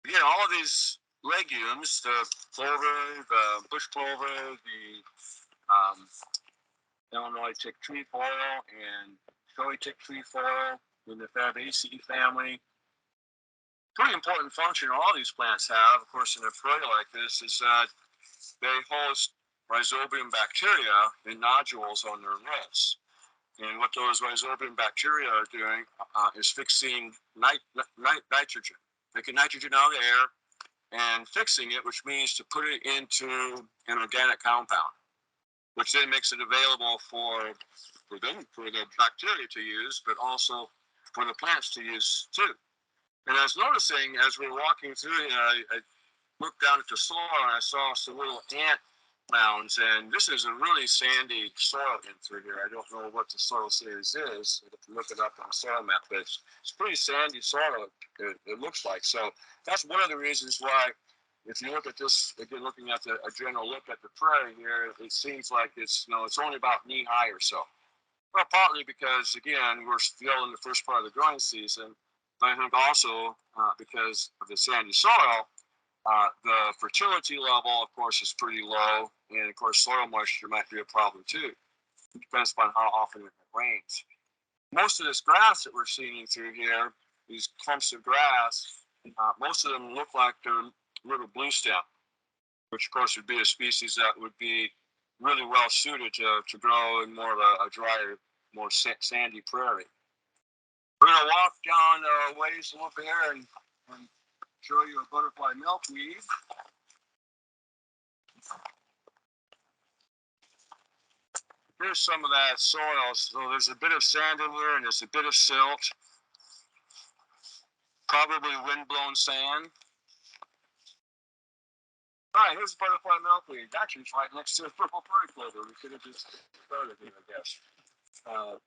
Again, all of these legumes, the clover, the bush clover, the Illinois tick trefoil, and showy tick trefoil in the Fabaceae family. Pretty important function all these plants have, of course, in a prairie like this, is that they host rhizobium bacteria in nodules on their roots. And what those rhizobium bacteria are doing is fixing nitrogen, taking nitrogen out of the air and fixing it, which means to put it into an organic compound, which then makes it available for the bacteria to use, but also for the plants to use too. And I was noticing as we were walking through, I looked down at the soil and I saw some little ant mounds, and this is a really sandy soil in through here. I don't know what the soil series is. I have to look it up on the soil map, but it's pretty sandy soil, it looks like. So that's one of the reasons why, if you look at this, again, looking at a general look at the prairie here, it seems like it's only about knee high or so. Well, partly because, again, we're still in the first part of the growing season, but I think also because of the sandy soil, the fertility level, of course, is pretty low, and of course, soil moisture might be a problem too. It depends upon how often it rains. Most of this grass that we're seeing through here, these clumps of grass, most of them look like they're little blue stem, which of course would be a species that would be really well suited to grow in more of a drier, more sandy prairie. We're going to walk down a ways a little bit here and show you a butterfly milkweed. Here's some of that soil. So there's a bit of sand in here and there's a bit of silt. Probably windblown sand. All right, here's butterfly milkweed. Actually, it's right next to the purple prairie clover. We could have just started here, I guess.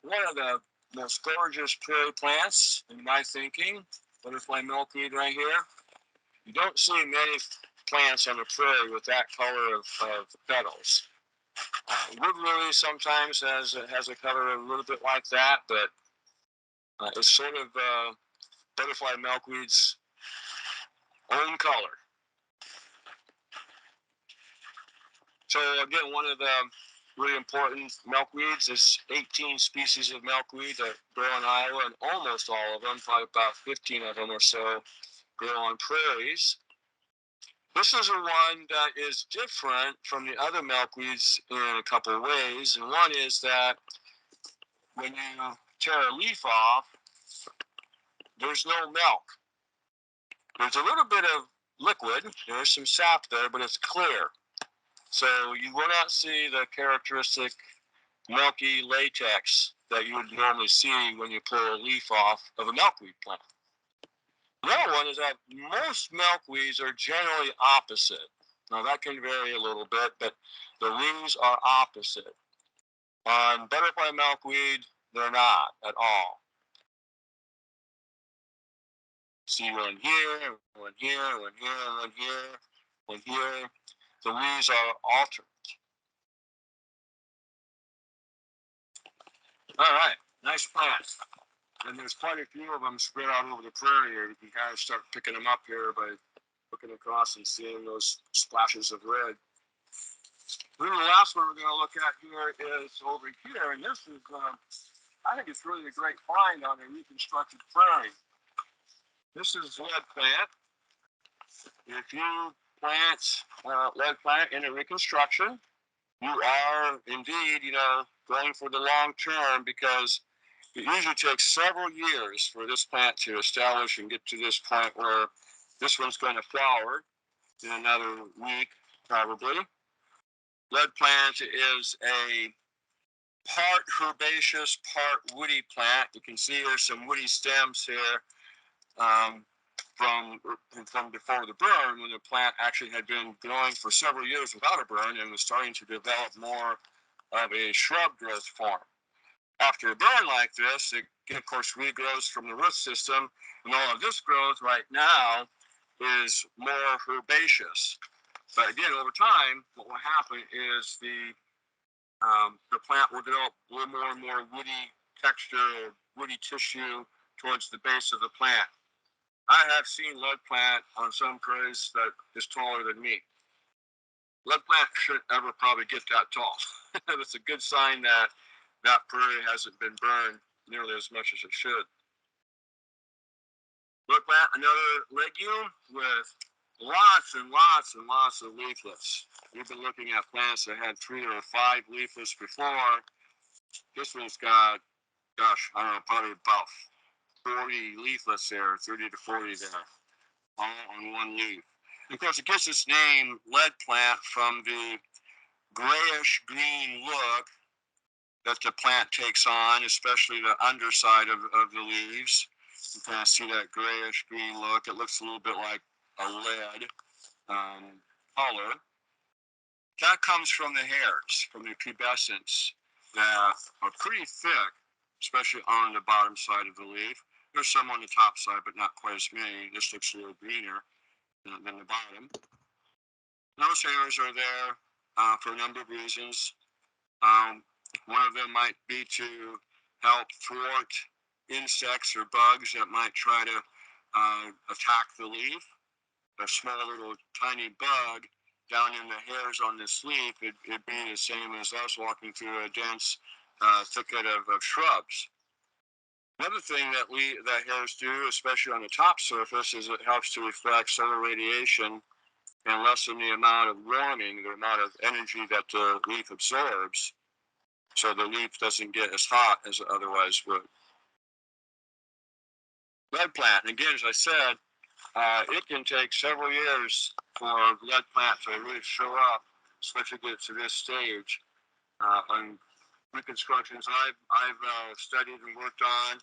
One of the most gorgeous prairie plants, in my thinking, butterfly milkweed right here. You don't see many plants on the prairie with that color of petals. Wood lily sometimes has a color a little bit like that, but it's sort of butterfly milkweed's own color. So again, one of the really important milkweeds is 18 species of milkweed that grow in Iowa, and almost all of them, probably about 15 of them or so, grow on prairies. This is a one that is different from the other milkweeds in a couple of ways, and one is that when you tear a leaf off, there's no milk. There's a little bit of liquid, there's some sap there, but it's clear. So you will not see the characteristic milky latex that you would normally see when you pull a leaf off of a milkweed plant. Another one is that most milkweeds are generally opposite. Now that can vary a little bit, but the leaves are opposite. On butterfly milkweed, they're not at all. See one here, one here, one here, one here, one here. The leaves are alternate. All right, nice plant. And there's quite a few of them spread out over the prairie. You can kind of start picking them up here by looking across and seeing those splashes of red. Then the last one we're going to look at here is over here, and this is, I think it's really a great find on a reconstructed prairie. This is lead plant. If you plant lead plant in a reconstruction, you are indeed, going for the long term, because it usually takes several years for this plant to establish and get to this point where this one's going to flower in another week, probably. Lead plant is a part herbaceous, part woody plant. You can see there's some woody stems here from before the burn, when the plant actually had been growing for several years without a burn and was starting to develop more of a shrub growth form. After a burn like this, it, of course, regrows from the root system, and all of this growth right now is more herbaceous. But again, over time, what will happen is the plant will develop a little more and more woody texture, woody tissue towards the base of the plant. I have seen lead plant on some prairies that is taller than me. Lead plant shouldn't ever probably get that tall. That's a good sign that that prairie hasn't been burned nearly as much as it should. Lead plant, another legume with lots and lots and lots of leaflets. We've been looking at plants that had 3 or 5 leaflets before. This one's got, gosh, I don't know, probably about 40 leaflets there, 30 to 40 there, all on one leaf. And of course, it gets its name, lead plant, from the grayish green look that the plant takes on, especially the underside of the leaves. You kind of see that grayish green look. It looks a little bit like a lead color. That comes from the hairs, from the pubescence, that are pretty thick, especially on the bottom side of the leaf. There's some on the top side, but not quite as many. This looks a little greener than the bottom. Those hairs are there for a number of reasons. One of them might be to help thwart insects or bugs that might try to attack the leaf. A small little tiny bug down in the hairs on this leaf, it'd be the same as us walking through a dense thicket of shrubs. Another thing that hairs do, especially on the top surface, is it helps to reflect solar radiation and lessen the amount of warming, the amount of energy that the leaf absorbs, so the leaf doesn't get as hot as it otherwise would. Lead plant, again, as I said, it can take several years for lead plant to really show up, especially get to this stage. On reconstructions I've studied and worked on,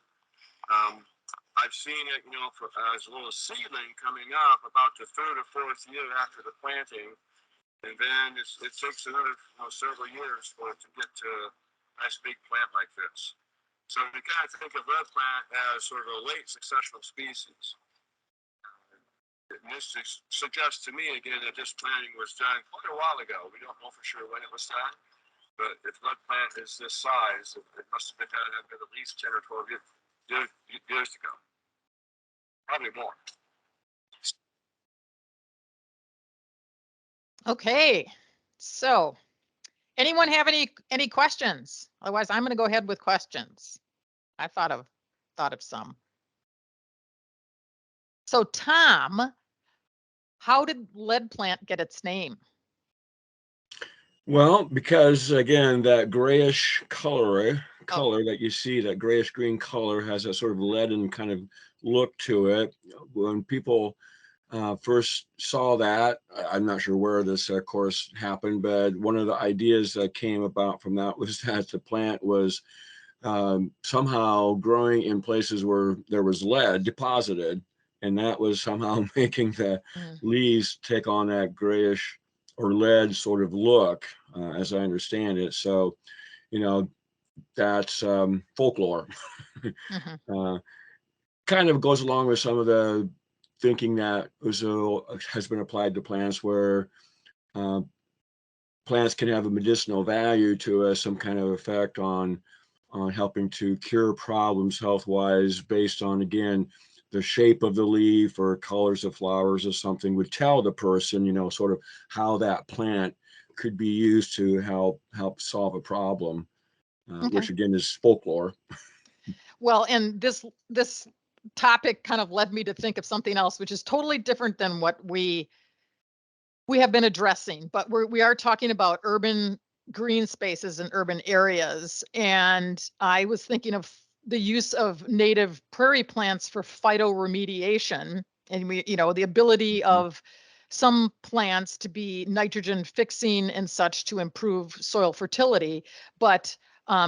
I've seen it, as a little seedling coming up about the 3rd or 4th year after the planting, and then it takes another several years for it to get to a nice big plant like this. So we kind of think of lead plant as sort of a late successional species. This suggests to me, again, that this planting was done quite a while ago. We don't know for sure when it was done, but if lead plant is this size, it must have been done at least 10 or 12 years ago. Probably more. Okay, so anyone have any questions? Otherwise, I'm going to go ahead with questions. I thought of some. So Tom, how did lead plant get its name? Well, because again, that grayish color that you see, that grayish green color, has a sort of leaden kind of look to it. When people first saw that, I'm not sure where this, of course, happened, but one of the ideas that came about from that was that the plant was somehow growing in places where there was lead deposited, and that was somehow making the leaves take on that grayish or lead sort of look, as I understand it. So, that's folklore. Kind of goes along with some of the thinking that has been applied to plants, where plants can have a medicinal value to some kind of effect on on helping to cure problems health-wise based on, again, the shape of the leaf or colors of flowers or something would tell the person, sort of how that plant could be used to help solve a problem, Okay. which again is folklore. Well, and this topic kind of led me to think of something else, which is totally different than what we have been addressing, but we are talking about urban green spaces and urban areas. And I was thinking of the use of native prairie plants for phytoremediation, and the ability of some plants to be nitrogen fixing and such to improve soil fertility. But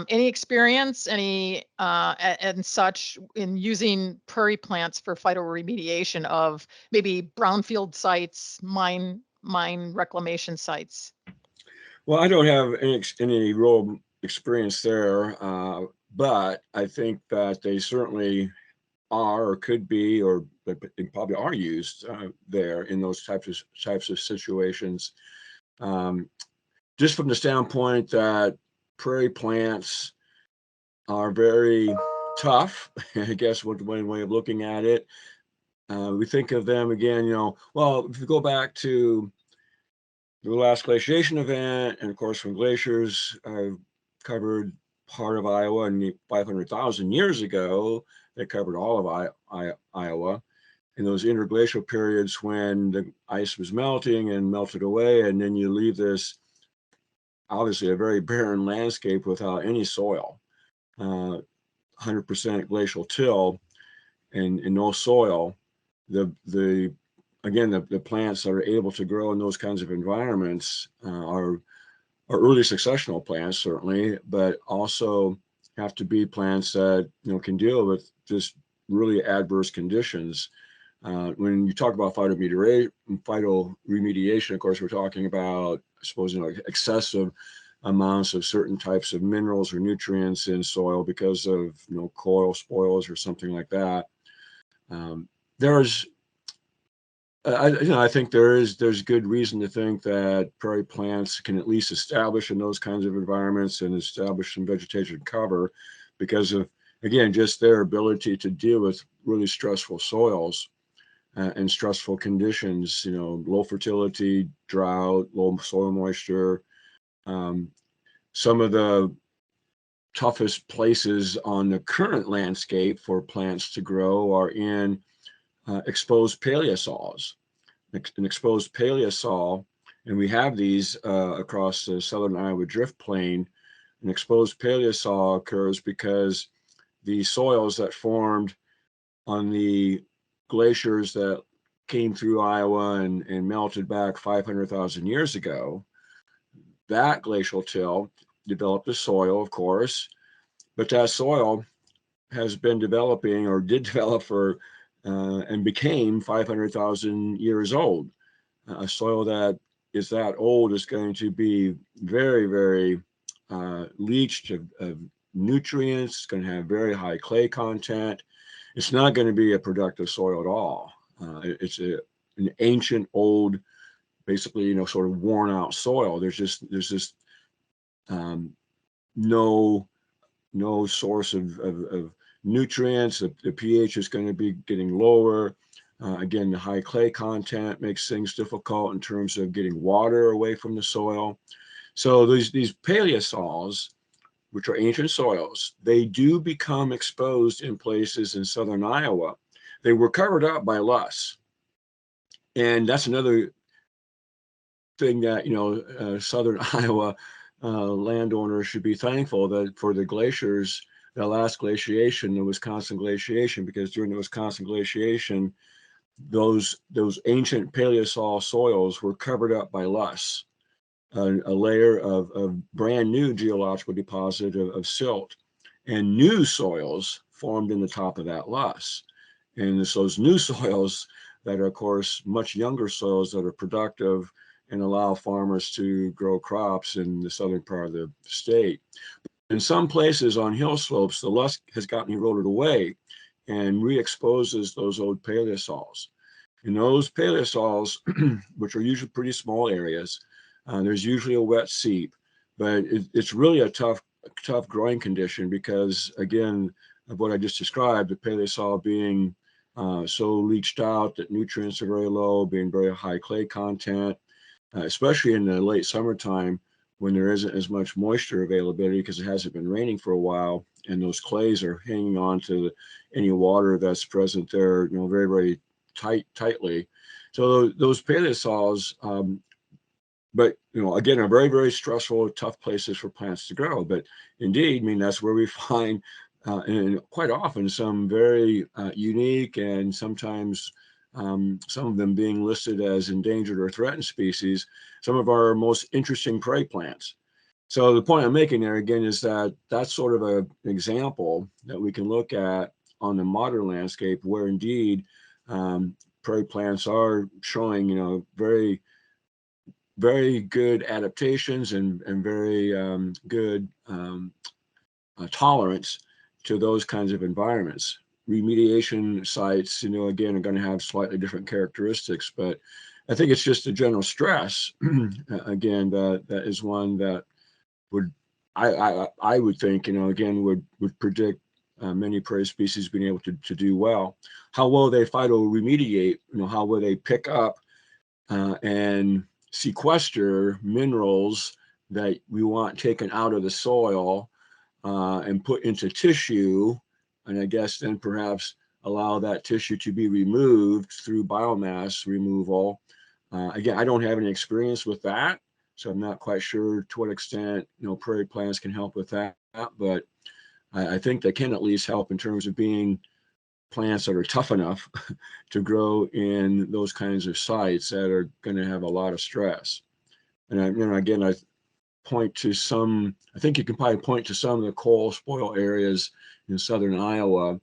any experience, and such in using prairie plants for phytoremediation of maybe brownfield sites, mine reclamation sites? Well, I don't have any real experience there, but I think that they certainly are or could be, or they probably are used there in those types of situations. Just from the standpoint that prairie plants are very tough, I guess one way of looking at it. We think of them again, well, if you go back to the last glaciation event, and of course, when glaciers covered part of Iowa, and 500,000 years ago, they covered all of Iowa. In those interglacial periods when the ice was melting and melted away, and then you leave this, obviously, a very barren landscape without any soil, 100% glacial till, and no soil. Again, the plants that are able to grow in those kinds of environments are early successional plants, certainly, but also have to be plants that can deal with just really adverse conditions. When you talk about phytoremediation, of course, we're talking about, I suppose, excessive amounts of certain types of minerals or nutrients in soil because of coil spoils or something like that. I think there's good reason to think that prairie plants can at least establish in those kinds of environments and establish some vegetation cover because of, again, just their ability to deal with really stressful soils and stressful conditions, low fertility, drought, low soil moisture. Some of the toughest places on the current landscape for plants to grow are in exposed paleosols. An exposed paleosol, and we have these across the southern Iowa drift plain. An exposed paleosol occurs because the soils that formed on the glaciers that came through Iowa and melted back 500,000 years ago, that glacial till developed a soil, of course, but that soil has been developing, or did develop for and became 500,000 years old. A soil that is that old is going to be very, very leached of nutrients. It's going to have very high clay content. It's not going to be a productive soil at all. It's an ancient, old, basically, sort of worn out soil. There's just no source of nutrients. The pH is going to be getting lower. Again, the high clay content makes things difficult in terms of getting water away from the soil. So these paleosols, which are ancient soils, they do become exposed in places in southern Iowa. They were covered up by loess. And that's another thing that, southern Iowa landowners should be thankful that for the glaciers, the last glaciation, the Wisconsin glaciation, because during the Wisconsin glaciation, those ancient paleosol soils were covered up by loess, a layer of brand new geological deposit of silt, and new soils formed in the top of that loess. And it's those new soils that are, of course, much younger soils that are productive and allow farmers to grow crops in the southern part of the state. In some places on hill slopes, the loess has gotten eroded away and re-exposes those old paleosols. In those paleosols, which are usually pretty small areas, there's usually a wet seep, but it's really a tough tough growing condition because, again, of what I just described, the paleosol being so leached out that nutrients are very low, being very high clay content, especially in the late summertime when there isn't as much moisture availability because it hasn't been raining for a while, and those clays are hanging on to any water that's present there, very, very tightly. So those paleosols, but again, are very, very stressful, tough places for plants to grow. But indeed, I mean, that's where we find, and quite often, some very unique and sometimes some of them being listed as endangered or threatened species, some of our most interesting prey plants. So the point I'm making there again is that that's sort of an example that we can look at on the modern landscape where indeed prairie plants are showing, very, very good adaptations and very good tolerance to those kinds of environments. Remediation sites, again, are going to have slightly different characteristics, but I think it's just a general stress, again, that is one that would, I would think, again, would predict many prairie species being able to do well. How well they phytoremediate, how will they pick up and sequester minerals that we want taken out of the soil and put into tissue, and I guess then perhaps allow that tissue to be removed through biomass removal. Again, I don't have any experience with that, so I'm not quite sure to what extent prairie plants can help with that, but I think they can at least help in terms of being plants that are tough enough to grow in those kinds of sites that are going to have a lot of stress. And again, I point to some, I think you can probably point to some of the coal spoil areas in southern Iowa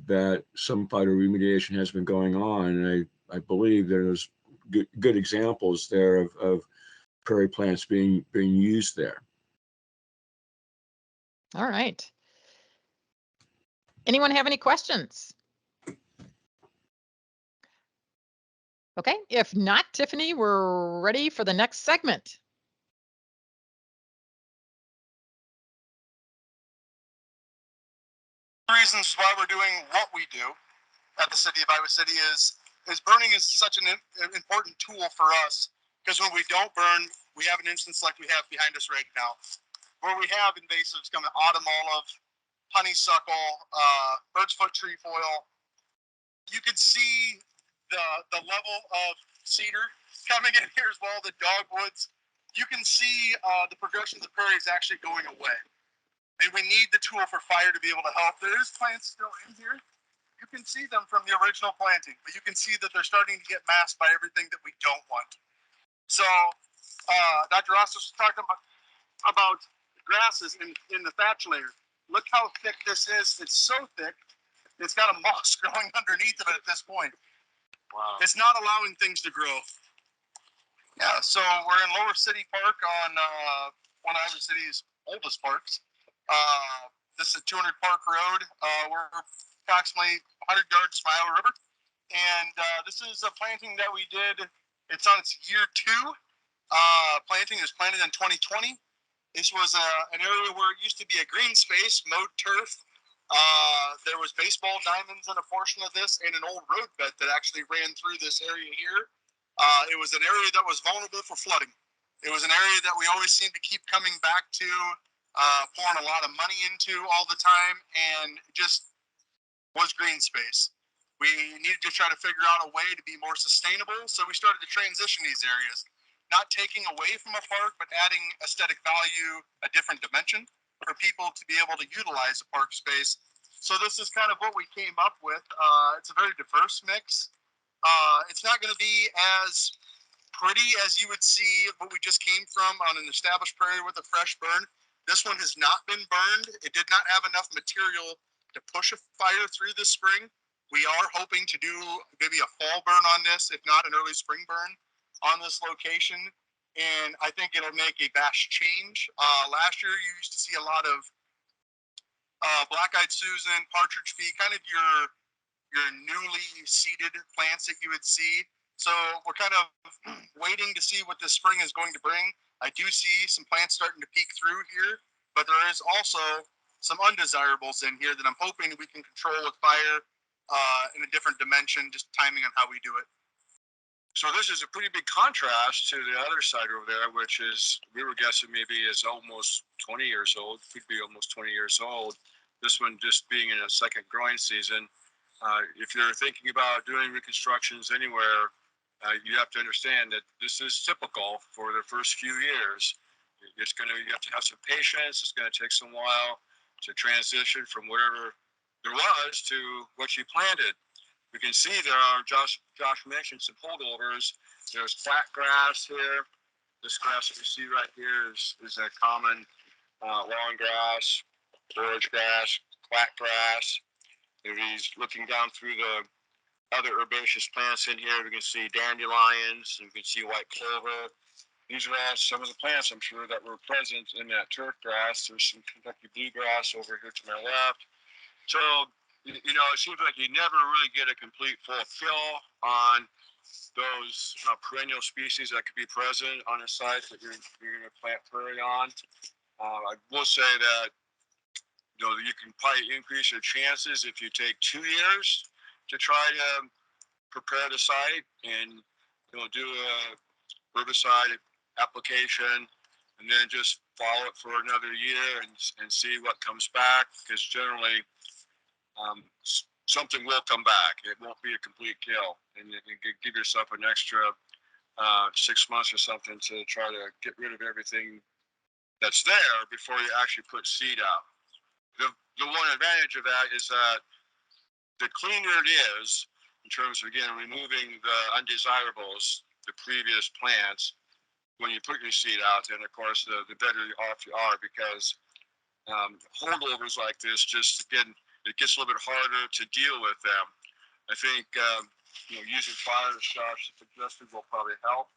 that some phytoremediation has been going on. And I believe there's good examples there of prairie plants being used there. All right. Anyone have any questions? Okay, if not, Tiffany, we're ready for the next segment. Reasons why we're doing what we do at the city of Iowa City is burning is such an important tool for us, because when we don't burn, we have an instance like we have behind us right now, where we have invasives coming: autumn olive, honeysuckle, bird's foot trefoil. You can see the level of cedar coming in here as well, the dogwoods. You can see the progression of the prairie is actually going away. And we need the tool for fire to be able to help. There is plants still in here. You can see them from the original planting, but you can see that they're starting to get masked by everything that we don't want. So Dr. Ross was talking about grasses in the thatch layer. Look how thick this is. It's so thick, it's got a moss growing underneath of it at this point. Wow. It's not allowing things to grow. Yeah, so we're in Lower City Park on one of Iowa City's oldest parks. This is 200 Park Road. We're approximately 100 yards from Iowa River. And this is a planting that we did. It's on its year 2. Planting was planted in 2020. This was an area where it used to be a green space, mowed turf. There was baseball diamonds in a portion of this, and an old road bed that actually ran through this area here. It was an area that was vulnerable for flooding. It was an area that we always seem to keep coming back to, pouring a lot of money into all the time, and it just was green space. We needed to try to figure out a way to be more sustainable, so we started to transition these areas, not taking away from a park, but adding aesthetic value, a different dimension for people to be able to utilize a park space. So this is kind of what we came up with. It's a very diverse mix. It's not going to be as pretty as you would see what we just came from on an established prairie with a fresh burn. This one has not been burned. It did not have enough material to push a fire through this spring. We are hoping to do maybe a fall burn on this, if not an early spring burn on this location. And I think it'll make a vast change. Last year, you used to see a lot of black-eyed Susan, partridge feet, kind of your newly seeded plants that you would see. So we're kind of waiting to see what this spring is going to bring. I do see some plants starting to peek through here. but there is also some undesirables in here that I'm hoping we can control with fire in a different dimension, just timing on how we do it. So this is a pretty big contrast to the other side over there, which is, we were guessing maybe is almost 20 years old, could be almost 20 years old. This one just being in a second growing season. If you're thinking about doing reconstructions anywhere, you have to understand that this is typical for the first few years. You have to have some patience. It's going to take some while to transition from whatever there was to what you planted. You can see there are, Josh mentioned some holdovers. There's flat grass here. This grass that you see right here is a common lawn grass, forage grass, flat grass. If he's looking down through the other herbaceous plants in here, we can see dandelions, and we can see white clover. These are all some of the plants, I'm sure, that were present in that turf grass. There's some Kentucky bluegrass over here to my left. So, you know, it seems like you never really get a complete full kill on those perennial species that could be present on a site that you're going to plant prairie on. I will say that, you know, you can probably increase your chances if you take 2 years to try to prepare the site and, you know, do a herbicide application and then just follow it for another year and see what comes back, because generally something will come back. It won't be a complete kill, and you give yourself an extra 6 months or something to try to get rid of everything that's there before you actually put seed out. The one advantage of that is that the cleaner it is, in terms of, again, removing the undesirables, the previous plants, when you put your seed out, then of course the better off you are, because holdovers like this, just again, it gets a little bit harder to deal with them. I think you know, using fire, as Josh suggested, will probably help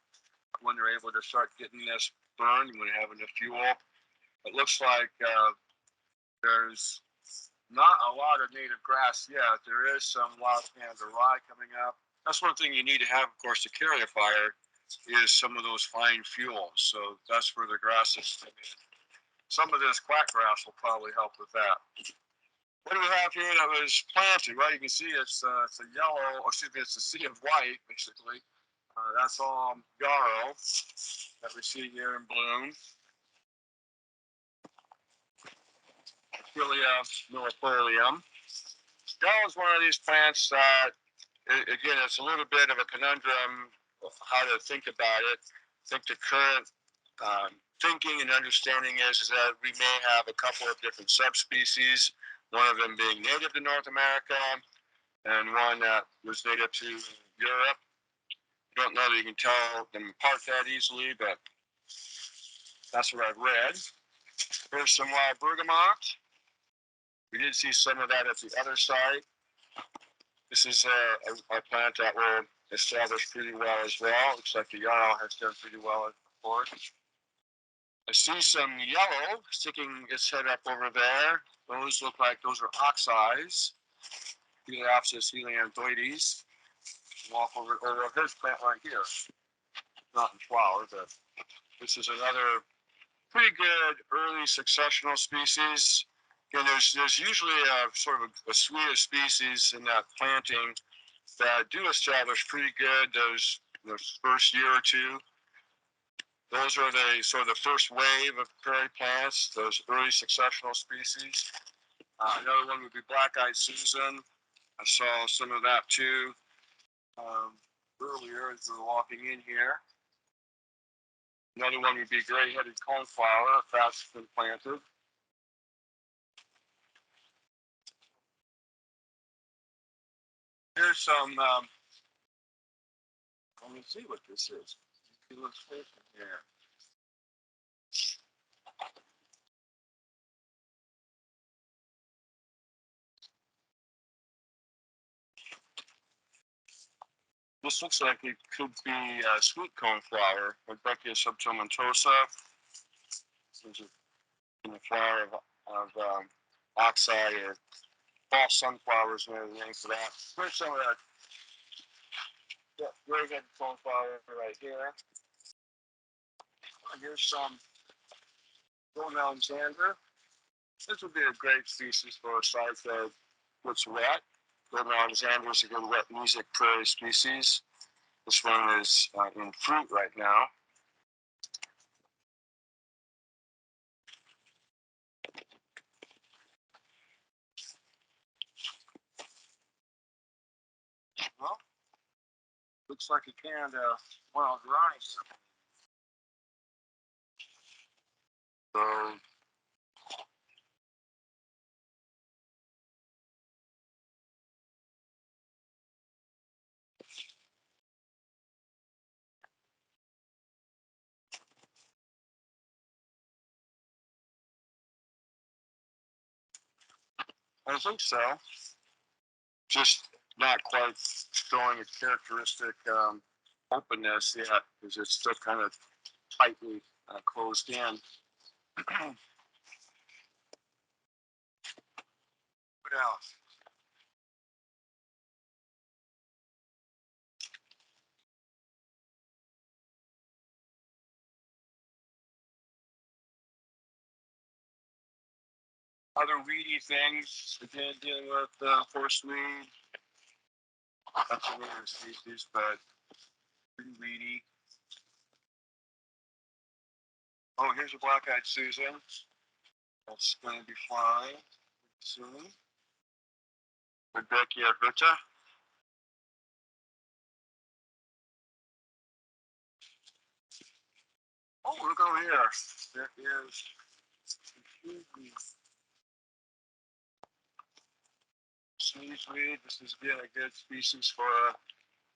when they're able to start getting this burned, when they're having the fuel. It looks like there's not a lot of native grass yet. There is some wild Canada rye coming up. That's one thing you need to have, of course, to carry a fire, is some of those fine fuels. So that's where the grasses come in. Some of this quack grass will probably help with that. What do we have here that was planted? Right, you can see it's a yellow, or excuse me, it's a sea of white, basically. That's all yarrow that we see here in bloom. Achillea millefolium. Yarrow is one of these plants that, again, it's a little bit of a conundrum how to think about it. I think the current thinking and understanding is that we may have a couple of different subspecies, one of them being native to North America and one that was native to Europe. I don't know that you can tell them apart that easily, but that's what I've read. Here's some wild bergamot. We did see some of that at the other side. This is a plant that will establish pretty well as well. Looks like the yarrow has done pretty well before. I see some yellow sticking its head up over there. Those look like those are oxeyes. Heliopsis helianthoides. Walk over here's plant right here. Not in flower, but this is another pretty good early successional species. Again, there's usually a sort of a suite of species in that planting that do establish pretty good the first year or two. Those are the sort of the first wave of prairie plants, those early successional species. Another one would be black-eyed Susan. I saw some of that too earlier as we were walking in here. Another one would be gray-headed coneflower, that's been planted. Here's some, let me see what this is. Illustration here. This looks like it could be a sweet coneflower, Rebecca subtomentosa. This is a flower of oxeye or false sunflowers, and everything for that. Here's some of that. Yeah, very good coneflower right here. Here's some Golden Alexander. This would be a great species for a site that looks wet. Golden Alexander is a good wet music prairie species. This one is in fruit right now. Well, looks like it canned while drying. So I think so. Just not quite showing a characteristic openness yet, because it's still kind of tightly closed in. What else? Other weedy things, again, dealing with horseweed. That's a native species, but pretty weedy. Oh, here's a black-eyed Susan. That's going to be flying soon. Rebecca Vita. Oh, look over here. There is sneezeweed. This is again a good species for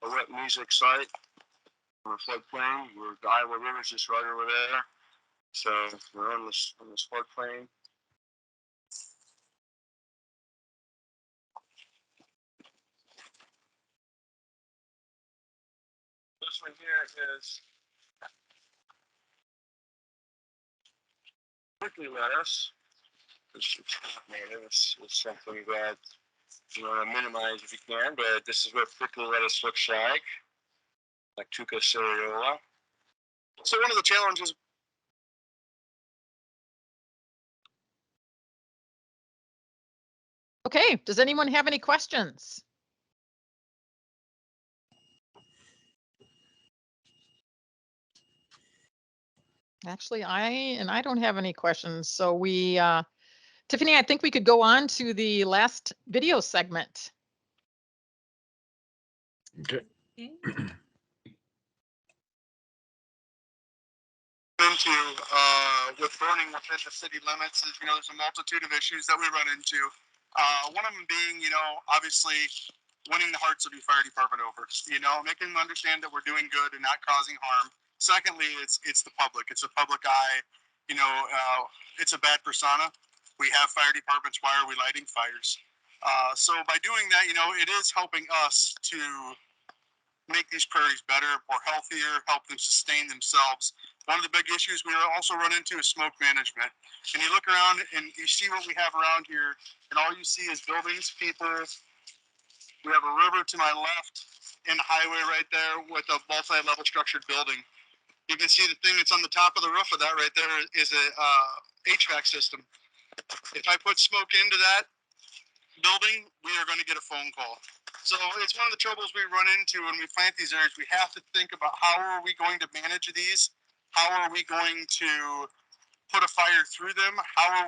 a wet music site on a floodplain. The Iowa River's just right over there. So we're on this floodplain. This one here is prickly lettuce. It's not native. It's something that you want to minimize if you can, but this is what prickly lettuce looks like Tuca cereola. So one of the challenges. Okay, does anyone have any questions? Actually, I don't have any questions. So Tiffany, I think we could go on to the last video segment. Okay. Into with burning within the city limits is, there's a multitude of issues that we run into. One of them being, obviously winning the hearts of your fire department over, making them understand that we're doing good and not causing harm. Secondly, it's the public. It's a public eye. It's a bad persona. We have fire departments. Why are we lighting fires? So by doing that, it is helping us to make these prairies better, more healthier, help them sustain themselves. One of the big issues we also run into is smoke management. And you look around and you see what we have around here, and all you see is buildings, people. We have a river to my left and a highway right there with a multi-level structured building. You can see the thing that's on the top of the roof of that right there is a HVAC system. If I put smoke into that building, we are going to get a phone call. So it's one of the troubles we run into when we plant these areas. We have to think about how are we going to manage these? How are we going to put a fire through them?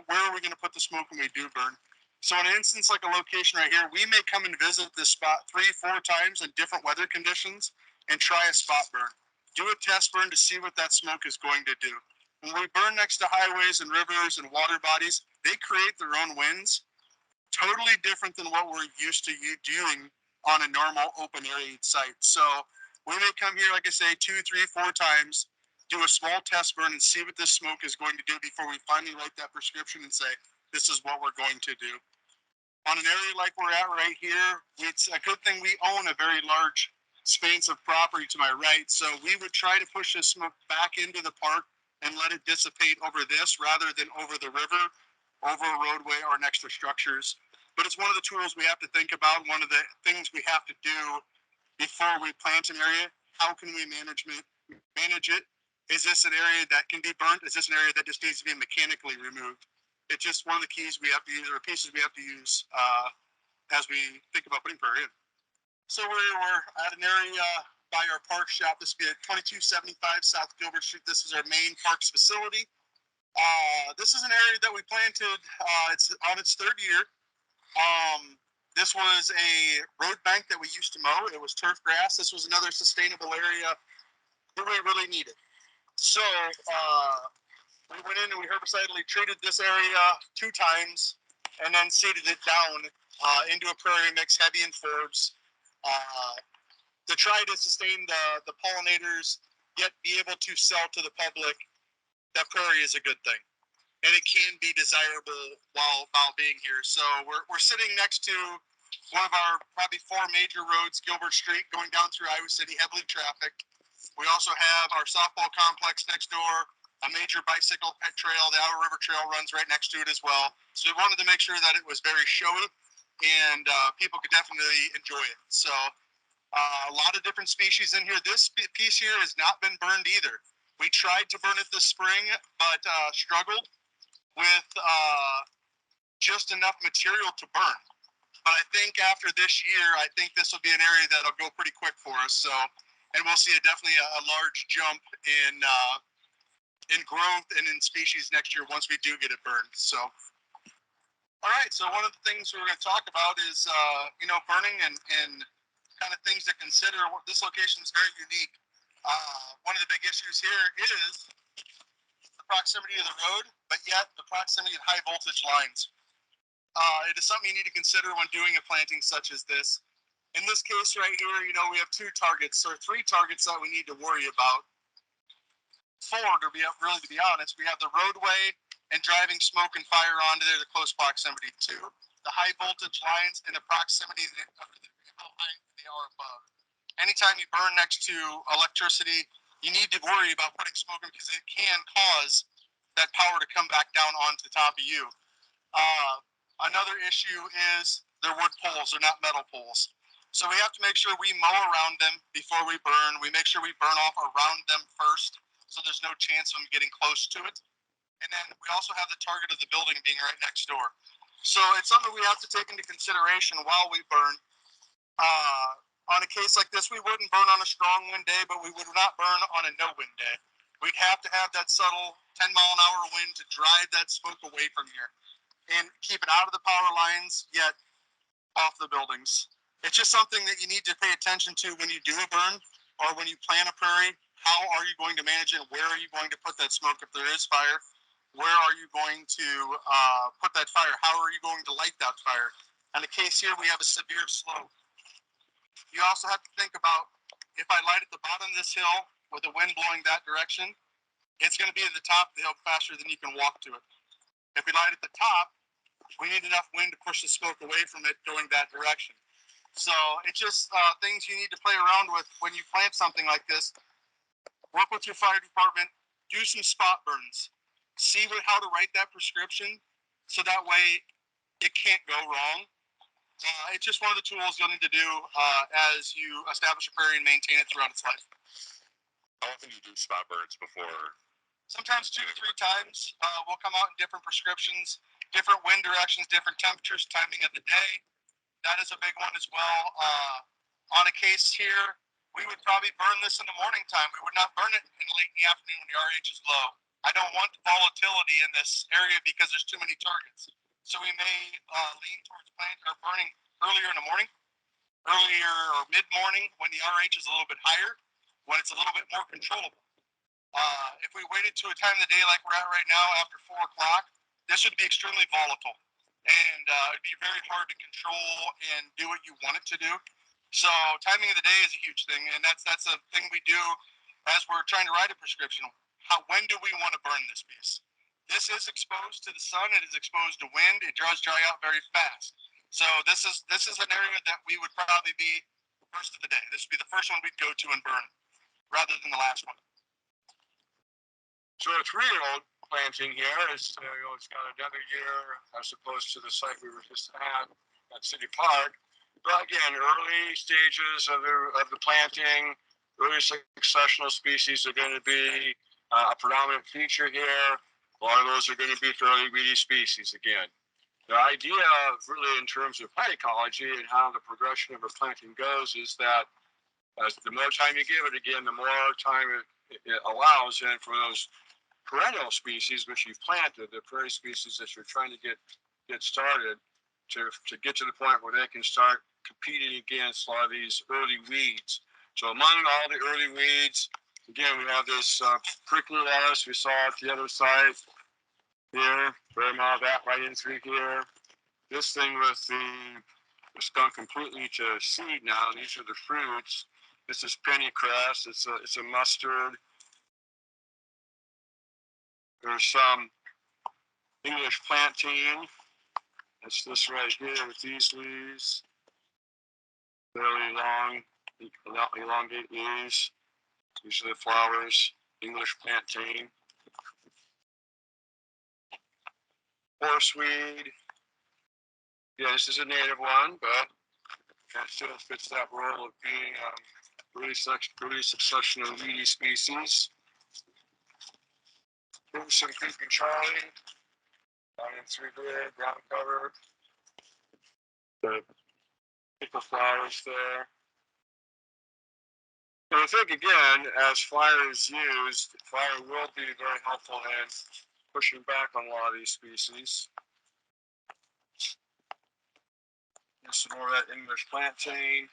Where are we going to put the smoke when we do burn? So in an instance like a location right here, we may come and visit this spot 3-4 times in different weather conditions and try a spot burn. Do a test burn to see what that smoke is going to do. When we burn next to highways and rivers and water bodies, they create their own winds, totally different than what we're used to doing on a normal open area site. So we may come here, like I say, 2, 3, 4 times, do a small test burn and see what this smoke is going to do before we finally write that prescription and say, this is what we're going to do. On an area like we're at right here, it's a good thing we own a very large expanse of property to my right. So we would try to push this smoke back into the park and let it dissipate over this rather than over the river, over a roadway or next to structures. But it's one of the tools we have to think about. One of the things we have to do before we plant an area. How can we manage it? Is this an area that can be burnt? Is this an area that just needs to be mechanically removed? It's just one of the keys we have to use, or pieces we have to use as we think about putting prairie in. So we're at an area by our park shop. This would be at 2275 South Gilbert Street. This is our main parks facility. This is an area that we planted. It's on its third year. This was a road bank that we used to mow. It was turf grass. This was another sustainable area that we really needed. So we went in and we herbicidally treated this area 2 times and then seeded it down into a prairie mix, heavy in forbs, to try to sustain the pollinators, yet be able to sell to the public that prairie is a good thing. And it can be desirable while being here. So we're sitting next to one of our probably 4 major roads, Gilbert Street, going down through Iowa City, heavily trafficked. We also have our softball complex next door, a major bicycle pet trail. The Iowa River Trail runs right next to it as well. So we wanted to make sure that it was very showy and people could definitely enjoy it. So a lot of different species in here. This piece here has not been burned either. We tried to burn it this spring, but struggled with just enough material to burn. But I think after this year, I think this will be an area that'll go pretty quick for us. So, and we'll see definitely a large jump in growth and in species next year once we do get it burned. So, all right. So one of the things we're going to talk about is burning and kind of things to consider. This location is very unique. One of the big issues here is the proximity of the road, but yet the proximity of high voltage lines. It is something you need to consider when doing a planting such as this. In this case right here, we have 2 targets, or 3 targets that we need to worry about. 4, to be honest. We have the roadway and driving smoke and fire onto there, the close proximity to. The high voltage lines and the proximity of how high they are above. Anytime you burn next to electricity, you need to worry about putting smoke in because it can cause that power to come back down onto the top of you. Another issue is they're wood poles, they're not metal poles. So we have to make sure we mow around them before we burn. We make sure we burn off around them first so there's no chance of them getting close to it. And then we also have the target of the building being right next door. So it's something we have to take into consideration while we burn. On a case like this, we wouldn't burn on a strong wind day, but we would not burn on a no-wind day. We'd have to have that subtle 10-mile-an-hour wind to drive that smoke away from here and keep it out of the power lines, yet off the buildings. It's just something that you need to pay attention to when you do a burn or when you plant a prairie. How are you going to manage it? Where are you going to put that smoke if there is fire? Where are you going to put that fire? How are you going to light that fire? In the case here, we have a severe slope. You also have to think about, if I light at the bottom of this hill with the wind blowing that direction, it's going to be at the top of the hill faster than you can walk to it. If we light at the top, we need enough wind to push the smoke away from it going that direction. So it's just things you need to play around with when you plant something like this. Work with your fire department, do some spot burns, see how to write that prescription so that way it can't go wrong. It's just one of the tools you'll need to do as you establish a prairie and maintain it throughout its life. How often do you do spot burns before? Sometimes 2 to 3 times. We'll come out in different prescriptions, different wind directions, different temperatures, timing of the day. That is a big one as well. On a case here, we would probably burn this in the morning time. We would not burn it in late in the afternoon when the RH is low. I don't want volatility in this area because there's too many targets. So we may lean towards planting or burning earlier in the morning, earlier or mid-morning when the RH is a little bit higher, when it's a little bit more controllable. If we waited to a time of the day like we're at right now after 4 o'clock, this would be extremely volatile. And it'd be very hard to control and do what you want it to do. So timing of the day is a huge thing, and that's a thing we do as we're trying to write a prescription. When do we want to burn this piece? This is exposed to the sun. It is exposed to wind. It does dry out very fast. So this is an area that we would probably be first of the day. This would be the first one we'd go to and burn, rather than the last one. So a 3-year-old planting here is, it's got another year as opposed to the site we were just at City Park. But again, early stages of the planting, early successional species are going to be a predominant feature here. A lot of those are going to be fairly weedy species again. The idea really in terms of plant ecology and how the progression of a planting goes is that as the more time you give it, again, the more time it allows in for those perennial species which you've planted, the prairie species that you're trying to get started to get to the point where they can start competing against a lot of these early weeds. So among all the early weeds, again, we have this prickly lettuce we saw at the other side here, very mild that right in through here. This thing with it's gone completely to seed now. These are the fruits. This is pennycress. It's a mustard. There's some English plantain. That's this right here with these leaves. Fairly long, elongate leaves. These are the flowers. English plantain. Horseweed. Yeah, this is a native one, but that still fits that role of being really succession of weedy species. Here's some creeping Charlie. Down in through there, ground cover. The pickle flowers there. And I think again, as fire is used, fire will be very helpful in pushing back on a lot of these species. Here's some more of that English plantain.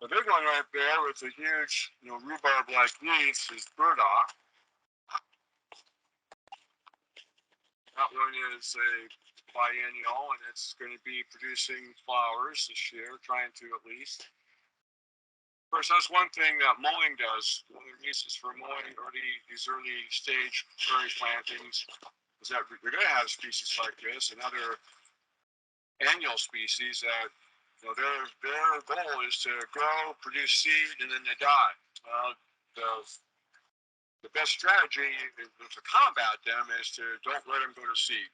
The big one right there with the huge, rhubarb-like leaves is burdock. That one is a biennial, and it's going to be producing flowers this year, trying to at least. Of course, that's one thing that mowing does. One of the reasons for mowing these early stage prairie plantings is that we're going to have species like this and other annual species that their goal is to grow, produce seed, and then they die. Well, the best strategy to combat them is to don't let them go to seed.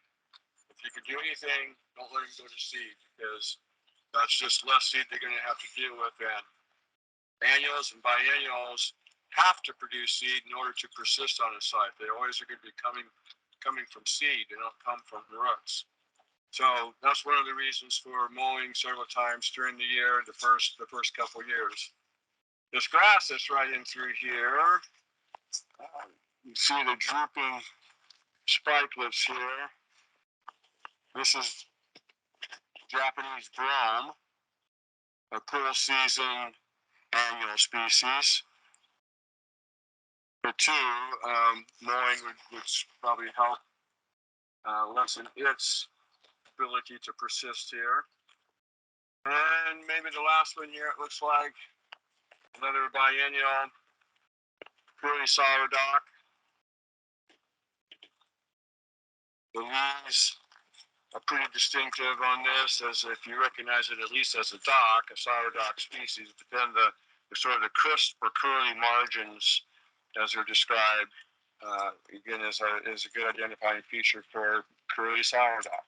If you can do anything, don't let them go to seed, because that's just less seed they're going to have to deal with. And annuals and biennials have to produce seed in order to persist on a site. They always are going to be coming from seed. They don't come from roots. So that's one of the reasons for mowing several times during the year, the first couple years. This grass that's right in through here, you see the drooping spikelets here. This is Japanese brome, a cool season annual species. The two, mowing would probably help lessen its ability to persist here. And maybe the last one here, it looks like another biennial, curly sourdock. The leaves are pretty distinctive on this, as if you recognize it at least as a sourdock species, but then the sort of the crisp or curly margins, as they're described, again, is a good identifying feature for curly sourdock.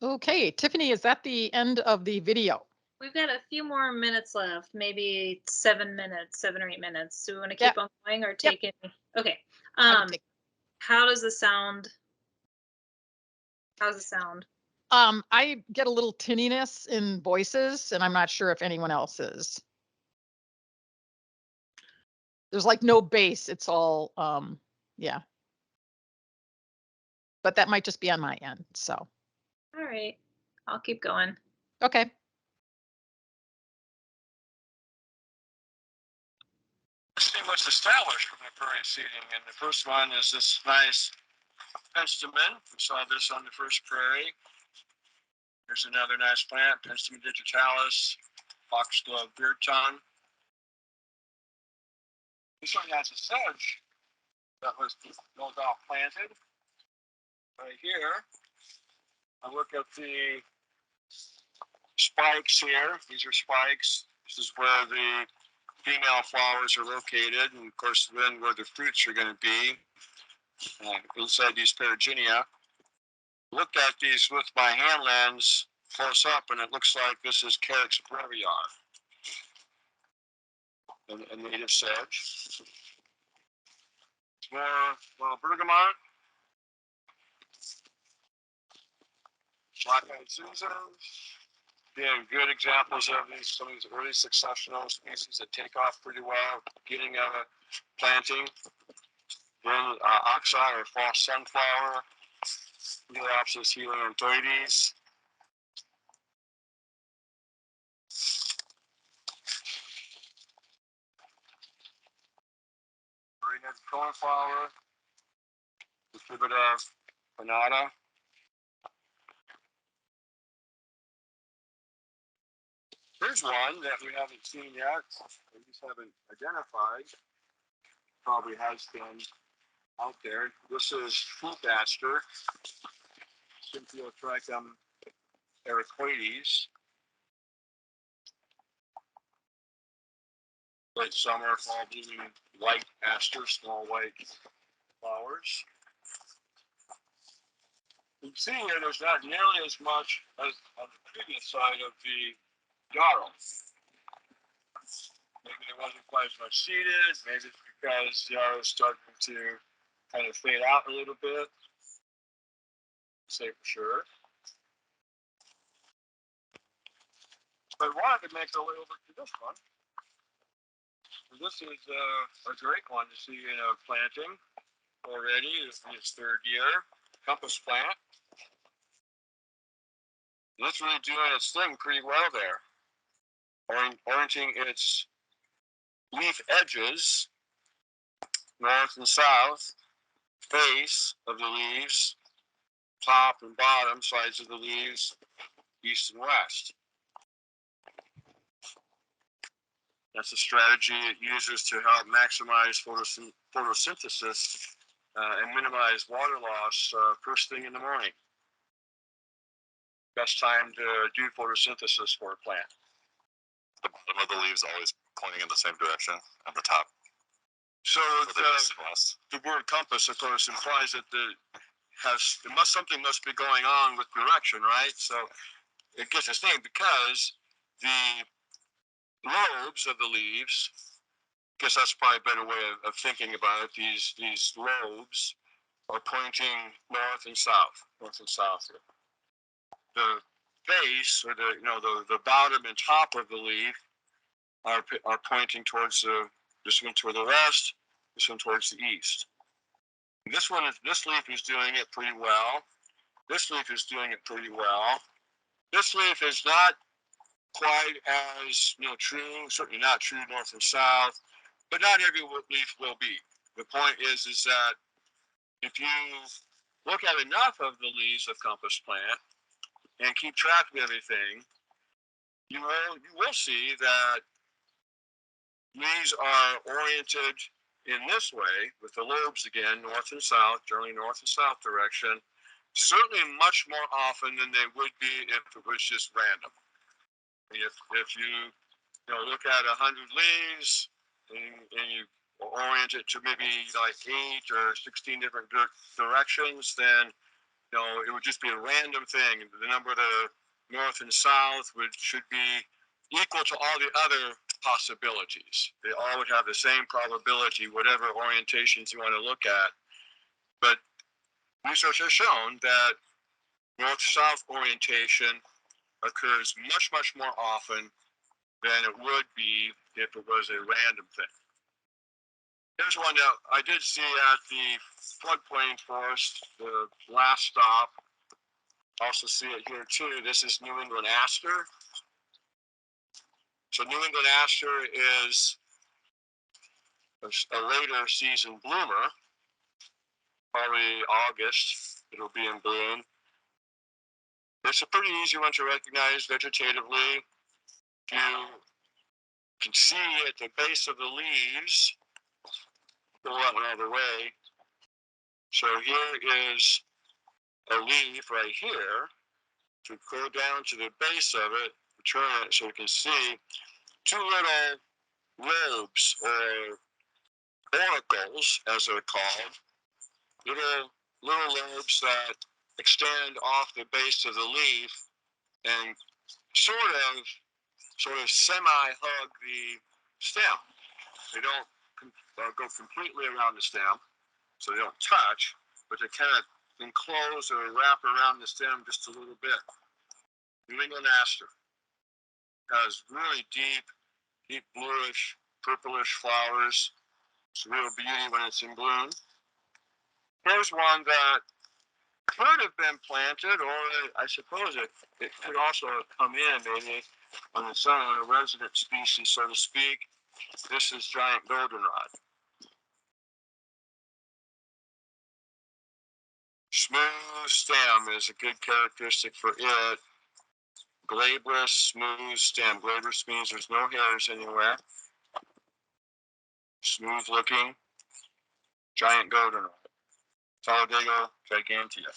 Okay, Tiffany, is that the end of the video? We've got a few more minutes left, maybe 7 minutes, 7 or 8 minutes. Do we want to keep on going or take it? Okay. How does the sound? How's the sound? I get a little tinniness in voices, and I'm not sure if anyone else is. There's like no bass. It's all, yeah. But that might just be on my end, so. All right, I'll keep going. Okay. See what's established from the prairie seeding, and the first one is this nice penstemon. We saw this on the first prairie. Here's another nice plant, Penstemon digitalis, foxglove beard tongue. This one has a sedge that was no doubt planted. Right here, I look at the spikes here. These are spikes. This is where the female flowers are located, and of course then where the fruits are going to be inside these perigynia. Looked at these with my hand lens close up, and it looks like this is Carex breviar, a native sedge. More bergamot, black-eyed Susan. Again, good examples of some of these early successional species that take off pretty well, beginning of a planting. Then oxeye or false sunflower, Heliopsis heliantoides. Green-headed cornflower, Cucurbita pinnata. Here's one that we haven't seen yet, we just haven't identified. Probably has been out there. This is fruit aster, Symphyotrichum ericoides. Late summer, fall blooming white aster, small white flowers. You can see here there's not nearly as much as on the previous side of the yarrow. Maybe there wasn't quite as much seeded, maybe it's because the yarrow is starting to kind of fade out a little bit. Say for sure. But I wanted to make a way over to this one. This is a great one to see in a planting already. It's in its third year. Compass plant. And it's really doing its thing pretty well there. Orienting its leaf edges north and south, face of the leaves, top and bottom sides of the leaves, east and west. That's a strategy it uses to help maximize photosynthesis and minimize water loss first thing in the morning. Best time to do photosynthesis for a plant. The bottom of the leaves always pointing in the same direction at the top. So the word compass, of course, implies that something must be going on with direction, right? So it gets its name because the lobes of the leaves, I guess that's probably a better way of thinking about it. These lobes are pointing north and south here. The base, or the bottom and top of the leaf, are pointing towards this one toward the west, this one towards the east. This leaf is doing it pretty well. This leaf is doing it pretty well. This leaf is not quite as true, certainly not true north and south, but not every leaf will be. The point is that if you look at enough of the leaves of compass plant and keep track of everything, you will see that leaves are oriented in this way, with the lobes again, north and south, generally north and south direction, certainly much more often than they would be if it was just random. If you look at 100 leaves and you orient it to maybe like 8 or 16 different directions, then it would just be a random thing. The number of the north and south should be equal to all the other possibilities. They all would have the same probability, whatever orientations you want to look at. But research has shown that north-south orientation occurs much, much more often than it would be if it was a random thing. Here's one that I did see at the floodplain forest, the last stop. Also see it here too. This is New England aster. So New England aster is a later season bloomer. Probably August, it'll be in bloom. It's a pretty easy one to recognize vegetatively. You can see at the base of the leaves, go out another way. So here is a leaf right here. To go down to the base of it, turn it so you can see two little lobes or auricles, as they're called. Little lobes that extend off the base of the leaf and sort of semi-hug the stem. They don't go completely around the stem, so they don't touch, but they kind of enclose or wrap around the stem just a little bit. New England aster has really deep bluish, purplish flowers. It's a real beauty when it's in bloom. Here's one that could have been planted, or I suppose it could also have come in maybe on the sun, on a resident species, so to speak. This is giant goldenrod. Smooth stem is a good characteristic for it. Glabrous, smooth stem. Glabrous means there's no hairs anywhere. Smooth looking, giant goldenrod. Talladega gigantea.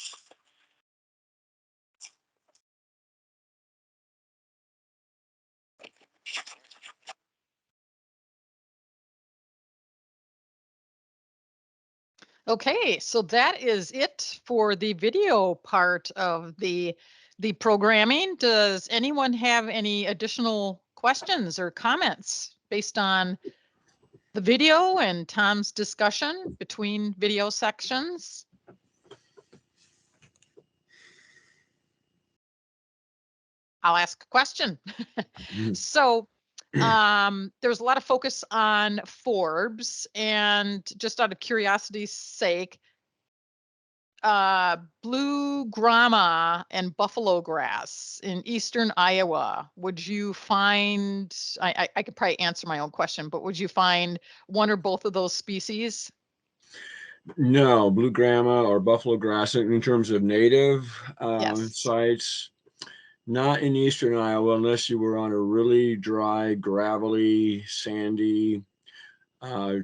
Okay, so that is it for the video part of the programming. Does anyone have any additional questions or comments based on the video and Tom's discussion between video sections? I'll ask a question. So there's a lot of focus on forbs, and just out of curiosity's sake, blue grama and buffalo grass in eastern Iowa, would you find, I could probably answer my own question, but would you find one or both of those species? No, blue grama or buffalo grass in terms of native Yes. sites, not in eastern Iowa unless you were on a really dry, gravelly, sandy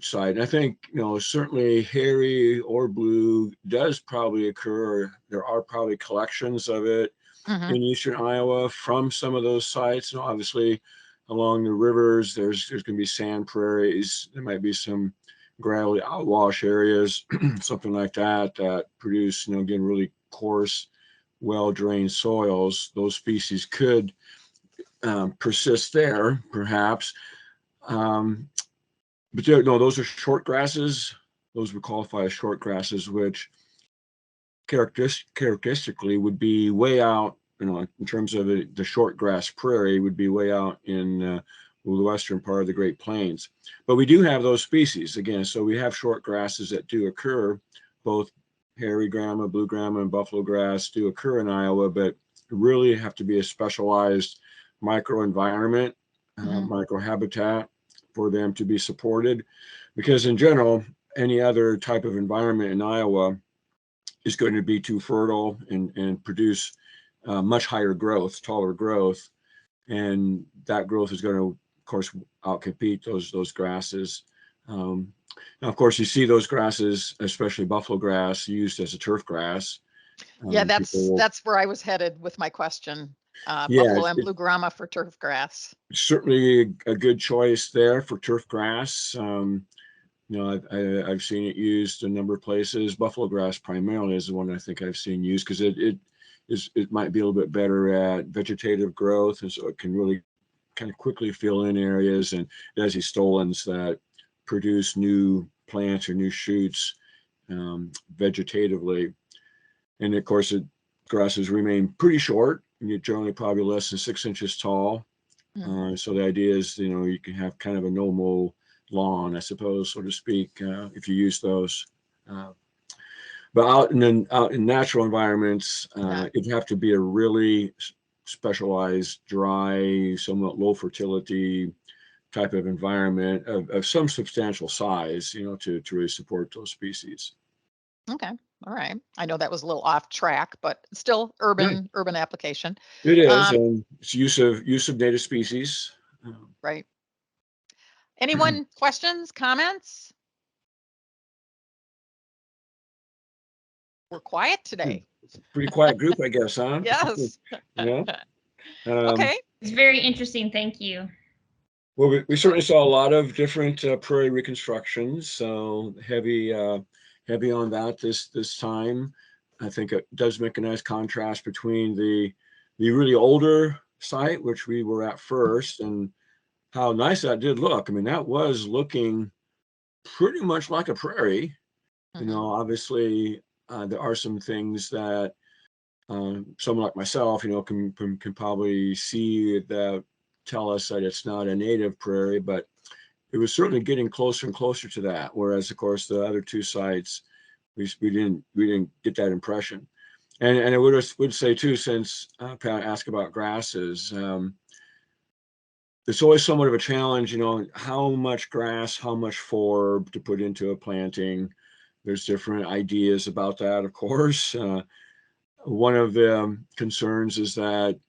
site. And I think, certainly hairy or blue does probably occur. There are probably collections of it Mhm. in eastern Iowa from some of those sites. Obviously, along the rivers, there's going to be sand prairies. There might be some gravelly outwash areas, something like that, that produce, again, really coarse, well-drained soils. Those species could persist there, perhaps. But no, those are short grasses. Those would qualify as short grasses, which characteristically would be way out, in terms of the short grass prairie, would be way out in the western part of the Great Plains. But we do have those species again. So we have short grasses that do occur. Both hairy grama, blue grama, and buffalo grass do occur in Iowa, but really have to be a specialized microenvironment, microhabitat for them to be supported. Because in general, any other type of environment in Iowa is going to be too fertile and produce much higher growth, taller growth. And that growth is going to, of course, outcompete those grasses. Now, of course, you see those grasses, especially buffalo grass, used as a turf grass. Yeah, that's where I was headed with my question. Yeah, Buffalo and blue grama for turf grass. Certainly a good choice there for turf grass. I've seen it used a number of places. Buffalo grass primarily is the one I think I've seen used because it might be a little bit better at vegetative growth, and so it can really kind of quickly fill in areas, and it has these stolons that produce new plants or new shoots vegetatively. And of course, grasses remain pretty short, and you're generally probably less than 6 inches tall. So the idea is, you can have kind of a no-mow lawn, I suppose, so to speak, if you use those. But out in natural environments, it'd have to be a really specialized, dry, somewhat low fertility type of environment of some substantial size, to really support those species. Okay. All right. I know that was a little off track, but still urban application. It is, and it's use of native species. Right. Anyone questions, comments? We're quiet today. Pretty quiet group, I guess, huh? Yes. Yeah. Okay. It's very interesting. Thank you. Well, we certainly saw a lot of different prairie reconstructions, so heavy on that this time. I think it does make a nice contrast between the really older site, which we were at first, and how nice that did look. I mean, that was looking pretty much like a prairie. You know, obviously, there are some things that someone like myself, you know, can probably see that tell us that it's not a native prairie, but it was certainly getting closer and closer to that. Whereas, of course, the other two sites, we didn't get that impression. And I would say too, since Pat asked about grasses, it's always somewhat of a challenge, you know, how much grass, how much forb to put into a planting. There's different ideas about that, of course. One of the concerns is that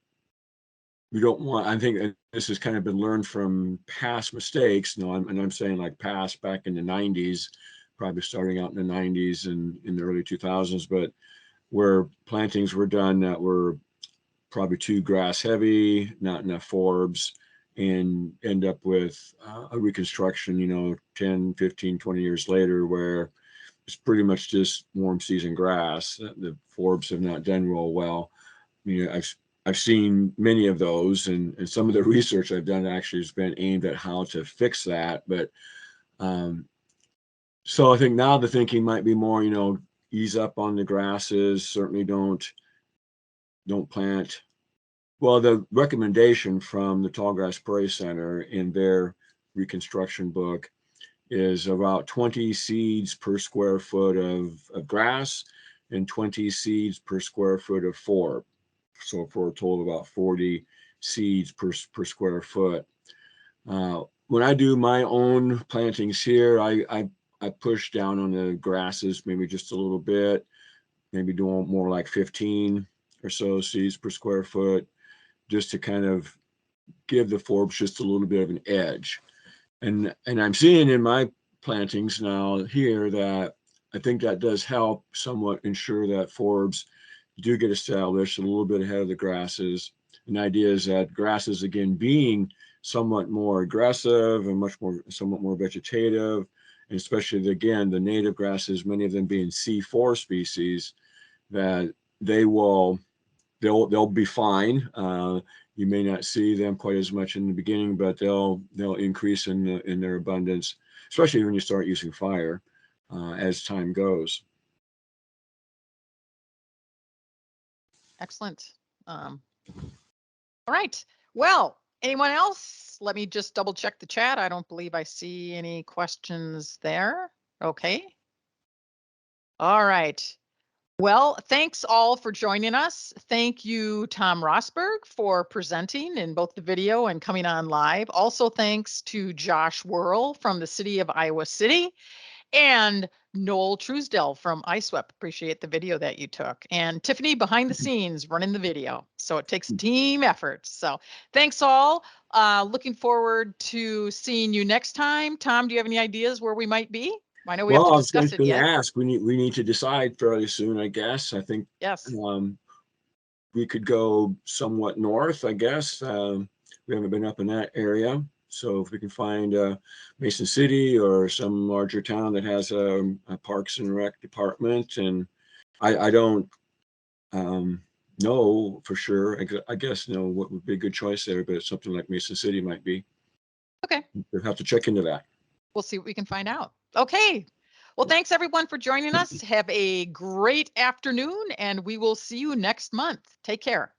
we don't want, I think this has kind of been learned from past mistakes. No, I'm saying like past back in the 90s, probably starting out in the 90s and in the early 2000s, but where plantings were done that were probably too grass heavy, not enough forbs, and end up with a reconstruction, you know, 10, 15, 20 years later, where it's pretty much just warm season grass. The forbs have not done real well. You know, I've seen many of those, and some of the research I've done actually has been aimed at how to fix that. But so I think now the thinking might be more, you know, ease up on the grasses. Certainly don't plant. Well, the recommendation from the Tallgrass Prairie Center in their reconstruction book is about 20 seeds per square foot of grass and 20 seeds per square foot of forb. So for a total of about 40 seeds per square foot. When I do my own plantings here, I push down on the grasses maybe just a little bit, maybe doing more like 15 or so seeds per square foot, just to kind of give the forbs just a little bit of an edge. And I'm seeing in my plantings now here that I think that does help somewhat ensure that forbs do get established a little bit ahead of the grasses. An idea is that grasses, again, being somewhat more aggressive and somewhat more vegetative, and especially again the native grasses, many of them being C4 species, that they'll be fine. You may not see them quite as much in the beginning, but they'll increase in their abundance, especially when you start using fire as time goes. Excellent. All right. Well, anyone else? Let me just double check the chat. I don't believe I see any questions there. Okay. All right. Well, thanks all for joining us. Thank you, Tom Rosburg, for presenting in both the video and coming on live. Also, thanks to Josh Whirl from the city of Iowa City and Noel Truesdell from iSwept. Appreciate the video that you took. And Tiffany behind the scenes running the video. So it takes a team effort. So thanks all. Looking forward to seeing you next time. Tom, do you have any ideas where we might be? I know we have to Well, I was discuss going it to yet. ask. We need to decide fairly soon, I guess. I think Yes. we could go somewhat north, I guess. We haven't been up in that area. So if we can find Mason City or some larger town that has a Parks and Rec department, and I don't know for sure. I guess what would be a good choice there, but something like Mason City might be. Okay. We'll have to check into that. We'll see what we can find out. Okay. Well, thanks everyone for joining us. Have a great afternoon, and we will see you next month. Take care.